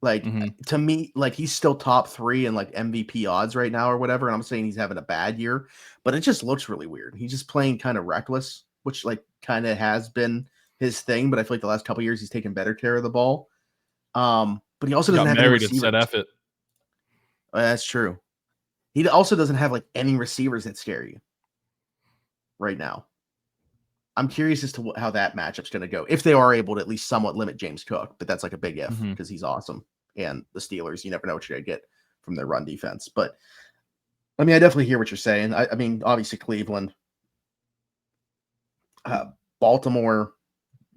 Like to me, like he's still top 3 in like MVP odds right now or whatever. And I'm saying he's having a bad year, but it just looks really weird. He's just playing kind of reckless, which like kind of has been his thing. But I feel like the last couple of years he's taken better care of the ball. But he also doesn't have any receivers. That's true. He also doesn't have like any receivers that scare you right now. I'm curious as to how that matchup's going to go, if they are able to at least somewhat limit James Cook, but that's like a big if because he's awesome. And the Steelers, you never know what you're going to get from their run defense. But I mean, I definitely hear what you're saying. I mean, obviously Cleveland, Baltimore,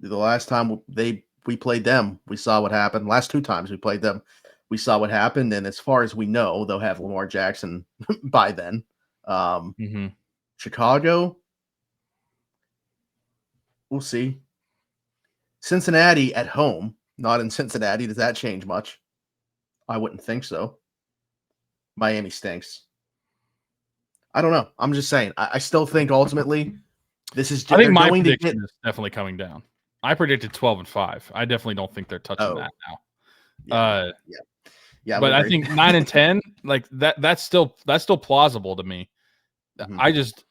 the last time we played them, we saw what happened. Last 2 times we played them, we saw what happened. And as far as we know, they'll have Lamar Jackson by then. Chicago, we'll see. Cincinnati at home, not in Cincinnati. Does that change much? I wouldn't think so. Miami stinks. I don't know. I'm just saying. I still think ultimately this is. I think my prediction is definitely coming down. I predicted 12-5. I definitely don't think they're touching that now. Yeah. But I think 9-10, like that's still plausible to me. I just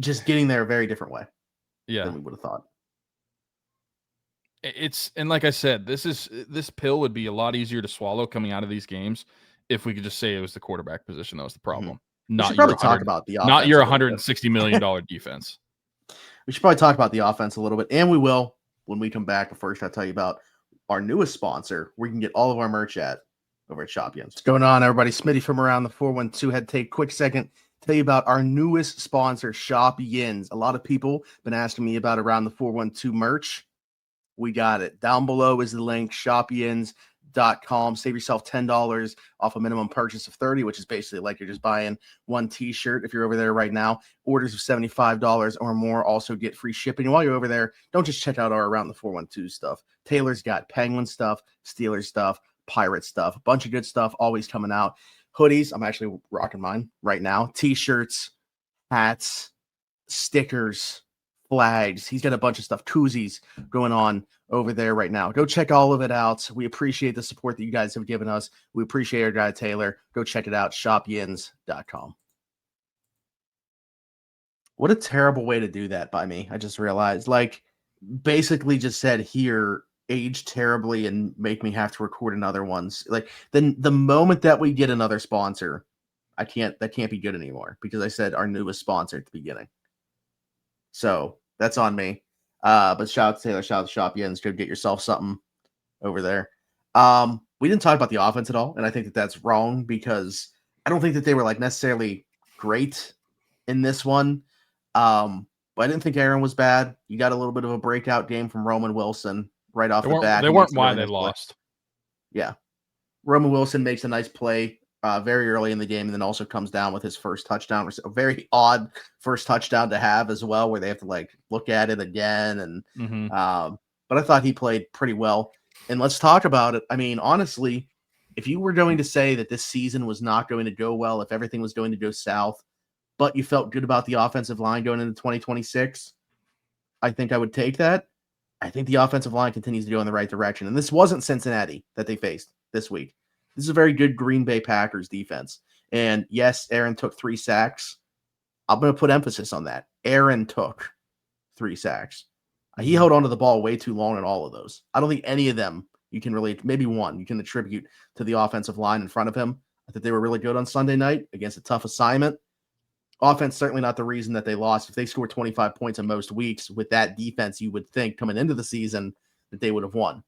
getting there a very different way. Yeah, than we would have thought. And like I said, this pill would be a lot easier to swallow coming out of these games if we could just say it was the quarterback position that was the problem. Not your talk about the offense, not your $160 million defense. We should probably talk about the offense a little bit, and we will when we come back. But first, I'll tell you about our newest sponsor, where you can get all of our merch at over at Shop Yins. What's going on, everybody? Smitty from around the 412 had to take a quick second to tell you about our newest sponsor, Shop Yins. A lot of people have been asking me about around the 412 merch. We got it. Down below is the link, shopyins.com. Save yourself $10 off a minimum purchase of $30, which is basically like you're just buying one t-shirt if you're over there right now. Orders of $75 or more also get free shipping. And while you're over there, don't just check out our Around the 412 stuff. Taylor's got Penguin stuff, Steelers stuff, Pirate stuff, a bunch of good stuff always coming out. Hoodies, I'm actually rocking mine right now. T-shirts, hats, stickers, flags. He's got a bunch of stuff, koozies going on over there right now. Go check all of it out. We appreciate the support that you guys have given us. We appreciate our guy Taylor. Go check it out, shopyins.com. What a terrible way to do that by me. I just realized, like, basically just said here, age terribly and make me have to record another one. Like, then the moment that we get another sponsor, that can't be good anymore because I said our newest sponsor at the beginning. So that's on me. But shout out to Taylor, shout out to Shop Yins. Go get yourself something over there. We didn't talk about the offense at all, and I think that that's wrong because I don't think that they were like necessarily great in this one. But I didn't think Aaron was bad. You got a little bit of a breakout game from Roman Wilson right off the bat. They weren't why they lost. Yeah. Roman Wilson makes a nice play very early in the game and then also comes down with his first touchdown. A very odd first touchdown to have as well, where they have to like look at it again. And but I thought he played pretty well. And let's talk about it. I mean, honestly, if you were going to say that this season was not going to go well, if everything was going to go south, but you felt good about the offensive line going into 2026, I think I would take that. I think the offensive line continues to go in the right direction. And this wasn't Cincinnati that they faced this week. This is a very good Green Bay Packers defense. And yes, Aaron took 3 sacks. I'm going to put emphasis on that. Aaron took 3 sacks. He held onto the ball way too long in all of those. I don't think any of them you can really, maybe one, you can attribute to the offensive line in front of him. I thought they were really good on Sunday night against a tough assignment. Offense, certainly not the reason that they lost. If they scored 25 points in most weeks with that defense, you would think coming into the season that they would have won.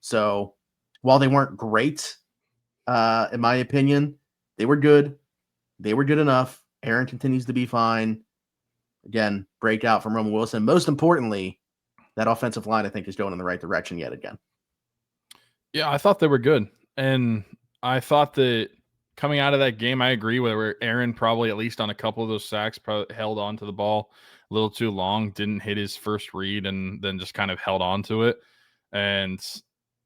So while they weren't great, in my opinion, they were good. They were good enough. Aaron continues to be fine. Again, breakout from Roman Wilson. Most importantly, that offensive line, I think, is going in the right direction yet again. Yeah, I thought they were good. And I thought that coming out of that game, I agree with where Aaron probably, at least on a couple of those sacks, probably held on to the ball a little too long, didn't hit his first read, and then just kind of held on to it. And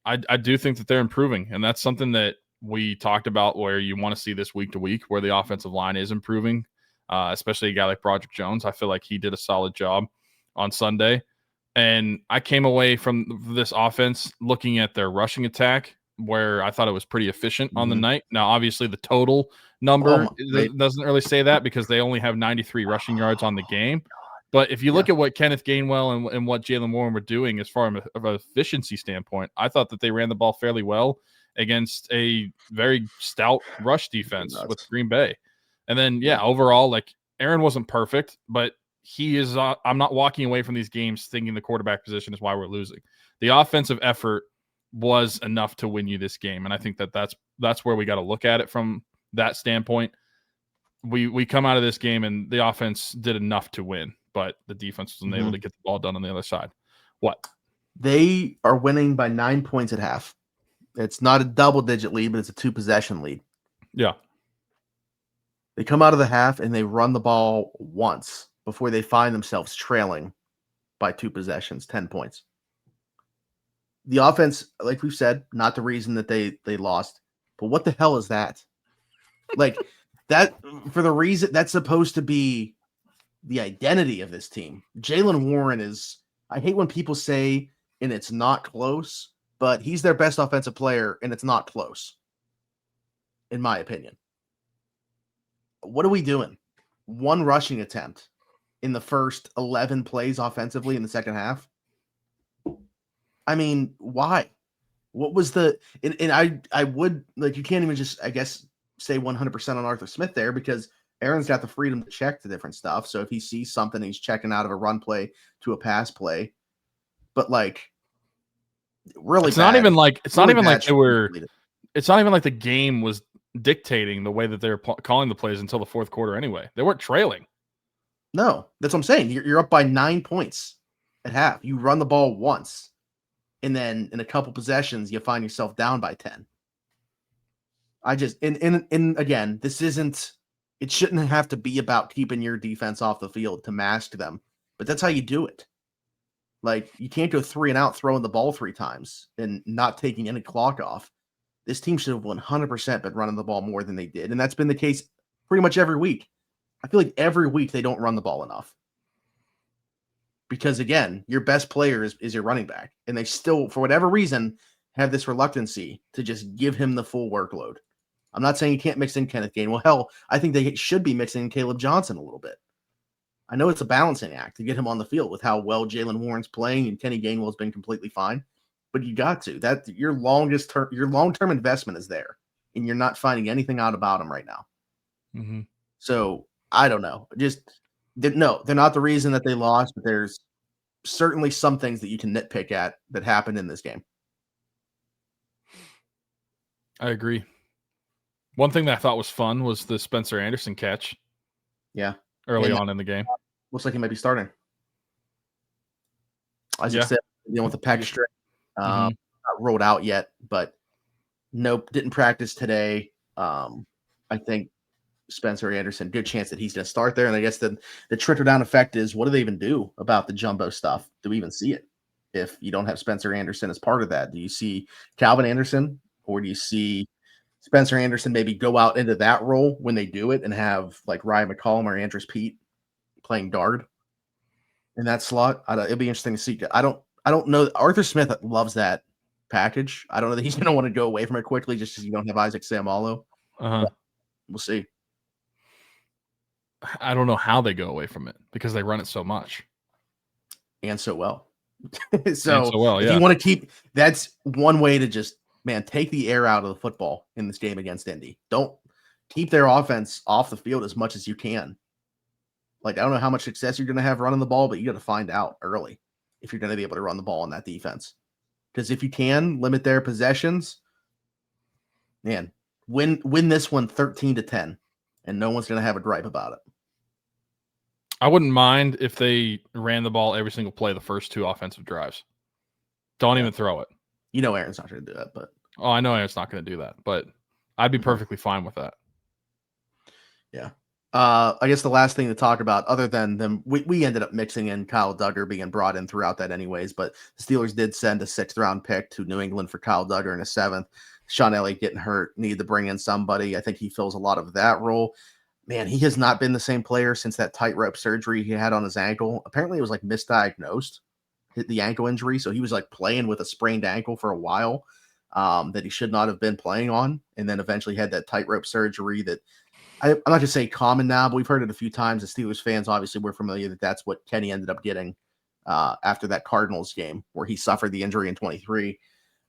I do think that they're improving, and that's something that we talked about where you want to see this week to week, where the offensive line is improving, especially a guy like Broderick Jones. I feel like he did a solid job on Sunday. And I came away from this offense looking at their rushing attack, where I thought it was pretty efficient on the night. Now, obviously, the total number doesn't really say that because they only have 93 rushing yards on the game. But if you look at what Kenneth Gainwell and what Jalen Warren were doing as far as an efficiency standpoint, I thought that they ran the ball fairly well against a very stout rush defense with Green Bay. And then, overall, like, Aaron wasn't perfect, but he is I'm not walking away from these games thinking the quarterback position is why we're losing. The offensive effort was enough to win you this game, and I think that's where we got to look at it from that standpoint. We come out of this game and the offense did enough to win, but the defense wasn't able to get the ball done on the other side. What? They are winning by 9 points at half. It's not a double-digit lead, but it's a 2-possession lead. Yeah. They come out of the half and they run the ball once before they find themselves trailing by 2 possessions, 10 points. The offense, like we've said, not the reason that they lost, but what the hell is that? Like, that, for the reason, that's supposed to be the identity of this team. Jalen Warren is, I hate when people say, and it's not close, but he's their best offensive player, and it's not close, in my opinion. What are we doing? 1 rushing attempt in the first 11 plays offensively in the second half. I mean, why? What was the and I would, like, you can't even just, I guess, say 100% on Arthur Smith there, because Aaron's got the freedom to check the different stuff. So if he sees something, he's checking out of a run play to a pass play. But, like, really, it's not even like the game was dictating the way that they're calling the plays until the fourth quarter anyway. They weren't trailing. No, that's what I'm saying. You're up by 9 points at half. You run the ball once, and then in a couple possessions, you find yourself down by 10. I just, and again, this isn't, it shouldn't have to be about keeping your defense off the field to mask them, but that's how you do it. Like, you can't go 3 and out throwing the ball 3 times and not taking any clock off. This team should have 100% been running the ball more than they did, and that's been the case pretty much every week. I feel like every week they don't run the ball enough. Because, again, your best player is your running back, and they still, for whatever reason, have this reluctancy to just give him the full workload. I'm not saying you can't mix in Kenneth Gainwell. Hell, I think they should be mixing in Caleb Johnson a little bit. I know it's a balancing act to get him on the field with how well Jalen Warren's playing, and Kenny Gainwell's been completely fine. But you got to. That your long-term investment is there, and you're not finding anything out about him right now. Mm-hmm. So I don't know. They're not the reason that they lost, but there's certainly some things that you can nitpick at that happened in this game. I agree. One thing that I thought was fun was the Spencer Anderson catch. Yeah. Early on in the game. Looks like he might be starting. Isaac said, dealing with the pec string. Not rolled out yet, but nope, didn't practice today. I think Spencer Anderson, good chance that he's going to start there. And I guess the trickle down effect is, what do they even do about the jumbo stuff? Do we even see it if you don't have Spencer Anderson as part of that? Do you see Calvin Anderson, or do you see Spencer Anderson maybe go out into that role when they do it and have, like, Ryan McCollum or Andrus Peat playing guard in that slot? It'll be interesting to see. I don't know. Arthur Smith loves that package. I don't know that he's going to want to go away from it quickly just because you don't have Isaac Seumalo. We'll see. I don't know how they go away from it because they run it so much and so well. If you want to keep, that's one way to just, man, take the air out of the football in this game against Indy. Don't keep their offense off the field as much as you can. Like, I don't know how much success you're going to have running the ball, but you got to find out early if you're going to be able to run the ball on that defense. Because if you can limit their possessions, man, win this one 13-10, and no one's going to have a gripe about it. I wouldn't mind if they ran the ball every single play the first 2 offensive drives. Don't even throw it. You know Aaron's not going to do that, but I know Aaron's not going to do that, but I'd be perfectly fine with that. Yeah. I guess the last thing to talk about, other than them, we ended up mixing in Kyle Duggar being brought in throughout that anyways, but the Steelers did send a 6th-round pick to New England for Kyle Duggar in a 7th. Sean Elliott getting hurt, needed to bring in somebody. I think he fills a lot of that role. Man, he has not been the same player since that tightrope surgery he had on his ankle. Apparently it was like misdiagnosed, the ankle injury. So he was like playing with a sprained ankle for a while that he should not have been playing on. And then eventually had that tightrope surgery that I'm not going to say common now, but we've heard it a few times. The Steelers fans, obviously, we're familiar that that's what Kenny ended up getting after that Cardinals game where he suffered the injury in 23.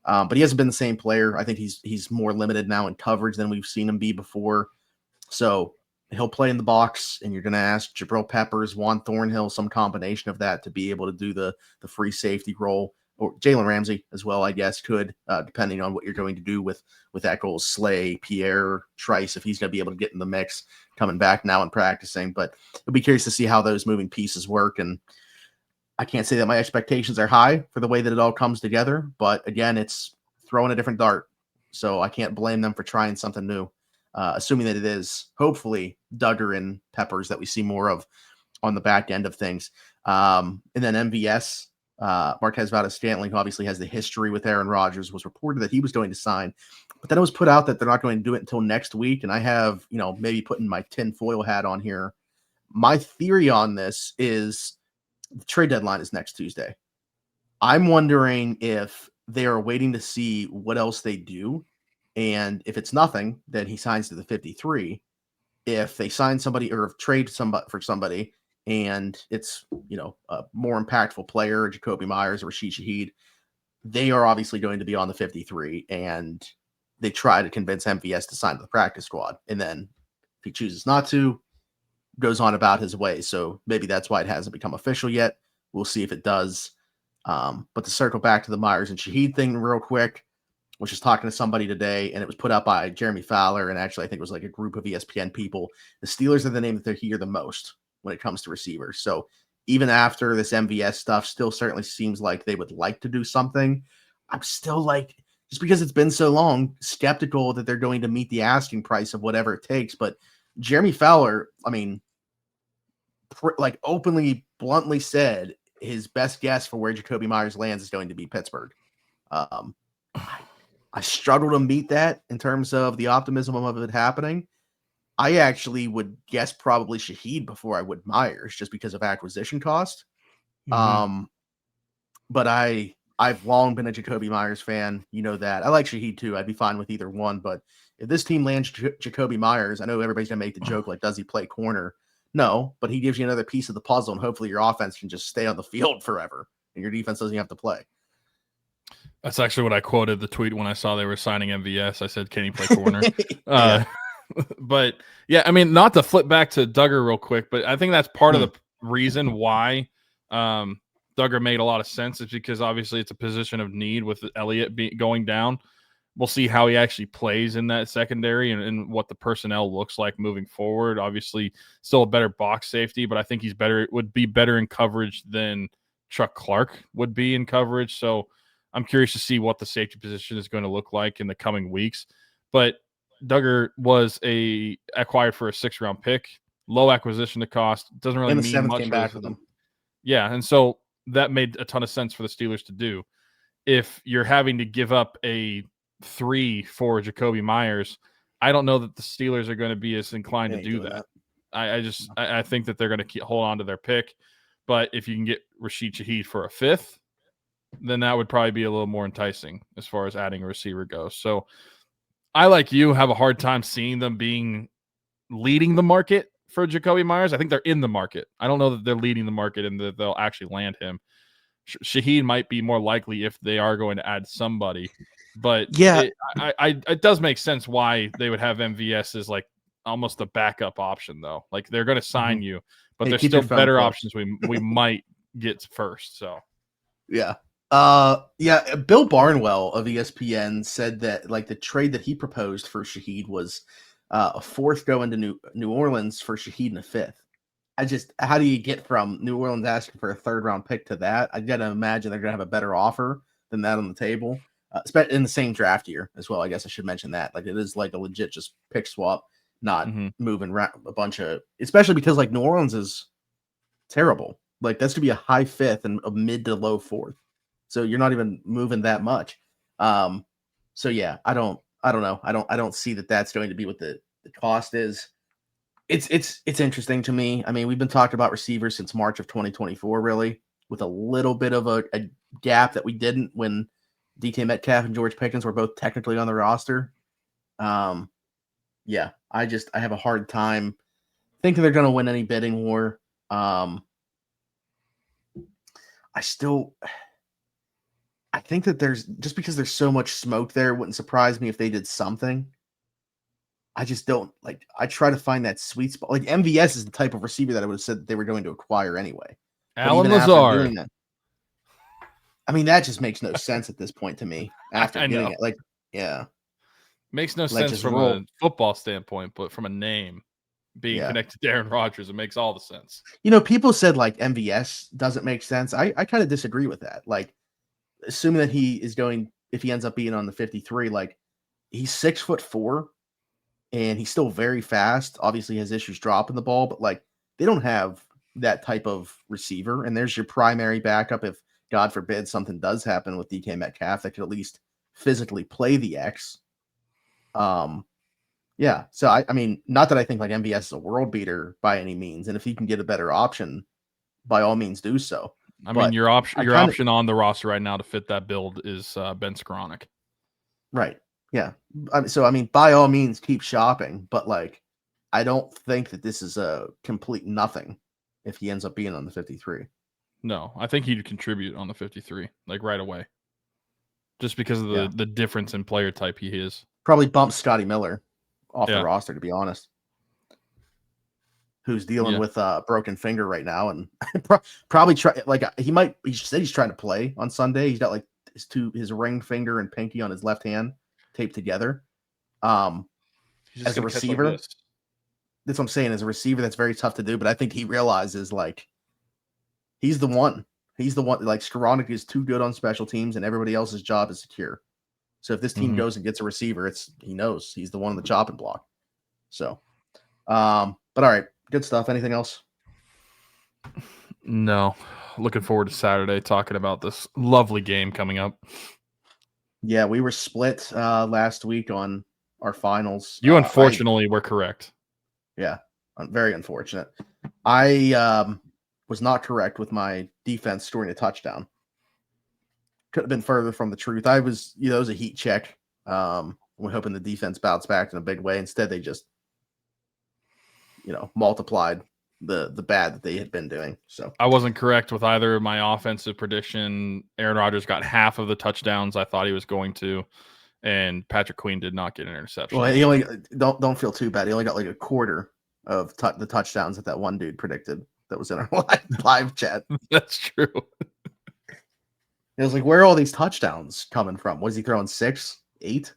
But he hasn't been the same player. I think he's more limited now in coverage than we've seen him be before. So he'll play in the box, and you're going to ask Jabril Peppers, Juan Thornhill, some combination of that to be able to do the free safety role. Or Jalen Ramsey as well, I guess, could, depending on what you're going to do with Echols, Slay, Pierre, Trice, if he's going to be able to get in the mix coming back now and practicing. But I'll be curious to see how those moving pieces work. And I can't say that my expectations are high for the way that it all comes together. But again, it's throwing a different dart. So I can't blame them for trying something new, assuming that it is hopefully Duggar and Peppers that we see more of on the back end of things. And then MVS. Marquez Valdes-Scantling, who obviously has the history with Aaron Rodgers, was reported that he was going to sign, but then it was put out that they're not going to do it until next week. And I have, maybe putting my tinfoil hat on here. My theory on this is the trade deadline is next Tuesday. I'm wondering if they are waiting to see what else they do. And if it's nothing, then he signs to the 53. If they sign somebody or trade somebody for somebody, and it's, a more impactful player, Jacoby Myers or Rashid Shaheed, they are obviously going to be on the 53, and they try to convince MVS to sign to the practice squad. And then if he chooses not to, goes on about his way. So maybe that's why it hasn't become official yet. We'll see if it does. But to circle back to the Myers and Shaheed thing real quick, was just talking to somebody today, and it was put out by Jeremy Fowler, and actually I think it was like a group of ESPN people. The Steelers are the name that they hear the most when it comes to receivers. So even after this MVS stuff, still certainly seems like they would like to do something. I'm still just because it's been so long, skeptical that they're going to meet the asking price of whatever it takes. But Jeremy Fowler, openly, bluntly said his best guess for where Jacoby Myers lands is going to be Pittsburgh. I struggle to meet that in terms of the optimism of it happening. I actually would guess probably Shaheed before I would Myers, just because of acquisition cost. Mm-hmm. But I've long been a Jacoby Myers fan. You know that. I like Shaheed too. I'd be fine with either one. But if this team lands Jacoby Myers, I know everybody's going to make the joke, does he play corner? No, but he gives you another piece of the puzzle, and hopefully your offense can just stay on the field forever, and your defense doesn't have to play. That's actually what I quoted the tweet when I saw they were signing MVS. I said, can he play corner? But yeah, not to flip back to Duggar real quick, but I think that's part of the reason why Duggar made a lot of sense is because obviously it's a position of need with Elliott going down. We'll see how he actually plays in that secondary and what the personnel looks like moving forward. Obviously, still a better box safety, but I think would be better in coverage than Chuck Clark would be in coverage. So I'm curious to see what the safety position is going to look like in the coming weeks. But Duggar was acquired for a 6th-round pick, low acquisition cost, doesn't really mean much. Came back with them. Yeah, and so that made a ton of sense for the Steelers to do. If you're having to give up a 3 for Jacoby Myers, I don't know that the Steelers are going to be as inclined to do that. I think that they're going to hold on to their pick. But if you can get Rashid Shaheed for a 5th, then that would probably be a little more enticing as far as adding a receiver goes. So I, like you, have a hard time seeing them leading the market for Jacoby Myers. I think they're in the market. I don't know that they're leading the market and that they'll actually land him. Shaheed might be more likely if they are going to add somebody. But yeah, it does make sense why they would have MVS as almost the backup option, though. They're going to sign you, but there's still better options we might get first. So yeah. Bill Barnwell of ESPN said that the trade that he proposed for Shaheed was a 4th going to New Orleans for Shaheed and a 5th. How do you get from New Orleans asking for a 3rd-round pick to that? I got to imagine they're going to have a better offer than that on the table, in the same draft year as well. I guess I should mention that. It is a legit just pick swap. not moving a bunch of, especially because like New Orleans is terrible. Like that's to be a high fifth and a mid to low fourth. So you're not even moving that much. So yeah, I don't know. I don't see that that's going to be what the cost is. It's interesting to me. I mean, we've been talking about receivers since March of 2024, really, with a little bit of a gap that we didn't when DK Metcalf and George Pickens were both technically on the roster. Yeah, I have a hard time thinking they're going to win any bidding war. I think that there's just because there's so much smoke there, it wouldn't surprise me if they did something. I just don't like. I try to find that sweet spot. Like MVS is the type of receiver that I would have said that they were going to acquire anyway. Alan Lazard. That, I mean, that just makes no sense at this point to me. After getting it, like, yeah, makes no sense from a football standpoint, but from a name being connected to Aaron Rodgers, it makes all the sense. You know, people said like MVS doesn't make sense. I kind of disagree with that. Like, assuming that he is going, if he ends up being on the 53, like he's 6'4", and he's still very fast. Obviously, has issues dropping the ball, but like they don't have that type of receiver. And there's your primary backup if, God forbid, something does happen with DK Metcalf that could at least physically play the X. Yeah. So I mean, not that I think like MVS is a world beater by any means, and if he can get a better option, by all means do so. I mean, your option on the roster right now to fit that build is Ben Skoranek. Right. Yeah. So, I mean, by all means, keep shopping. But, like, I don't think that this is a complete nothing if he ends up being on the 53. No, I think he'd contribute on the 53, like, right away. Just because of the difference in player type he is. Probably bump Scotty Miller off the roster, to be honest. Who's dealing with a broken finger right now. And probably he said he's trying to play on Sunday. He's got, like, his ring finger and pinky on his left hand taped together. As a receiver, that's what I'm saying. As a receiver, that's very tough to do. But I think he realizes like he's the one. He's the one. Like Skoranek is too good on special teams, and everybody else's job is secure. So if this team goes and gets a receiver, he knows he's the one on the chopping block. So, but all right, good stuff. Anything else? No. Looking forward to Saturday talking about this lovely game coming up. Yeah, we were split last week on our finals. You unfortunately were correct. Yeah, very unfortunate. I was not correct with my defense scoring a touchdown. Could have been further from the truth. It was a heat check. We're hoping the defense bounced back in a big way. Instead, they just, multiplied the bad that they had been doing. So I wasn't correct with either of my offensive prediction. Aaron Rodgers got half of the touchdowns I thought he was going to, and Patrick Queen did not get an interception. Well, he only don't feel too bad. He only got like a quarter of the touchdowns that one dude predicted that was in our live chat. That's true. It was like, where are all these touchdowns coming from? Was he throwing 6, 8,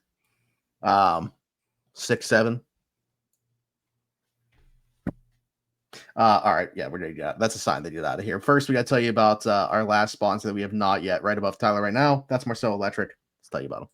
6, 7? All right, yeah, we're gonna get. That's a sign they get out of here. First, we got to tell you about our last sponsor that we have not yet. Right above Tyler right now, that's Marcelo Electric. Let's tell you about them.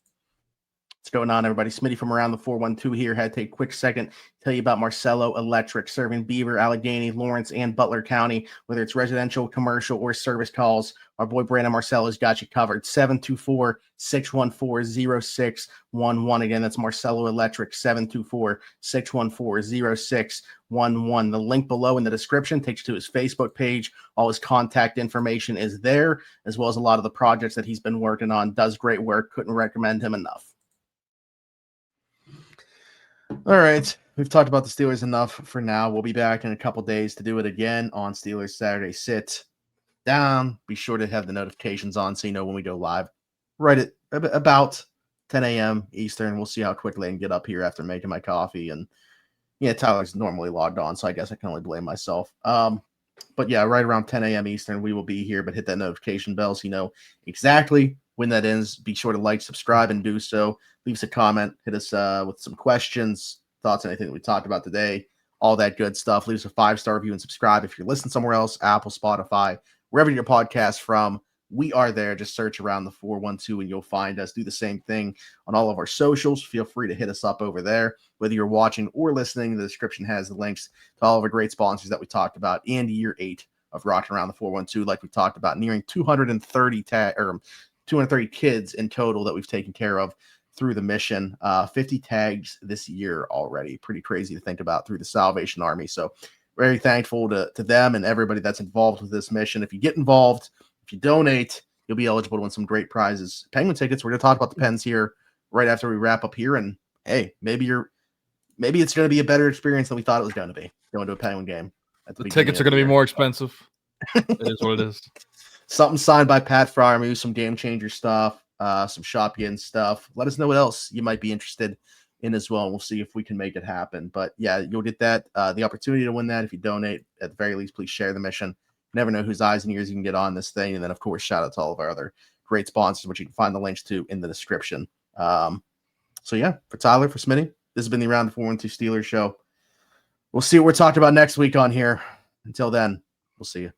What's going on, everybody? Smitty from around the 412 here. Had to take a quick second to tell you about Marcelo Electric, serving Beaver, Allegheny, Lawrence, and Butler County. Whether it's residential, commercial, or service calls, our boy Brandon Marcelo's got you covered. 724-614-0611. Again, that's Marcelo Electric, 724-614-0611. The link below in the description takes you to his Facebook page. All his contact information is there, as well as a lot of the projects that he's been working on. Does great work. Couldn't recommend him enough. All right. We've talked about the Steelers enough for now. We'll be back in a couple days to do it again on Steelers Saturday Sit Down. Be sure to have the notifications on so you know when we go live. Right at about 10 a.m. Eastern. We'll see how quickly I can get up here after making my coffee. And yeah, Tyler's normally logged on, so I guess I can only blame myself. But yeah, right around 10 a.m. Eastern, we will be here. But hit that notification bell so you know exactly when that ends. Be sure to like, subscribe, and do so. Leave us a comment. Hit us with some questions, thoughts, anything that we talked about today, all that good stuff. Leave us a 5-star review and subscribe. If you're listening somewhere else, Apple, Spotify, wherever your podcast from, we are there. Just search around the 412 and you'll find us. Do the same thing on all of our socials. Feel free to hit us up over there. Whether you're watching or listening, the description has the links to all of our great sponsors that we talked about and year 8 of Rocking Around the 412, like we talked about, nearing 230 kids in total that we've taken care of through the mission. 50 tags this year already. Pretty crazy to think about through the Salvation Army. So very thankful to them and everybody that's involved with this mission. If you get involved, if you donate, you'll be eligible to win some great prizes. Penguin tickets. We're going to talk about the Pens here right after we wrap up here. And hey, maybe it's going to be a better experience than we thought it was going to be going to a Penguin game. The tickets are going to be more expensive. It is what it is. Something signed by Pat Freiermuth, some game changer stuff, some Shopkin stuff. Let us know what else you might be interested in as well, and we'll see if we can make it happen. But yeah, you'll get that the opportunity to win that if you donate. At the very least, please share the mission. You never know whose eyes and ears you can get on this thing. And then, of course, shout out to all of our other great sponsors, which you can find the links to in the description. So yeah, for Tyler, for Smitty, this has been the Around the 412 Steelers show. We'll see what we're talking about next week on here. Until then, we'll see you.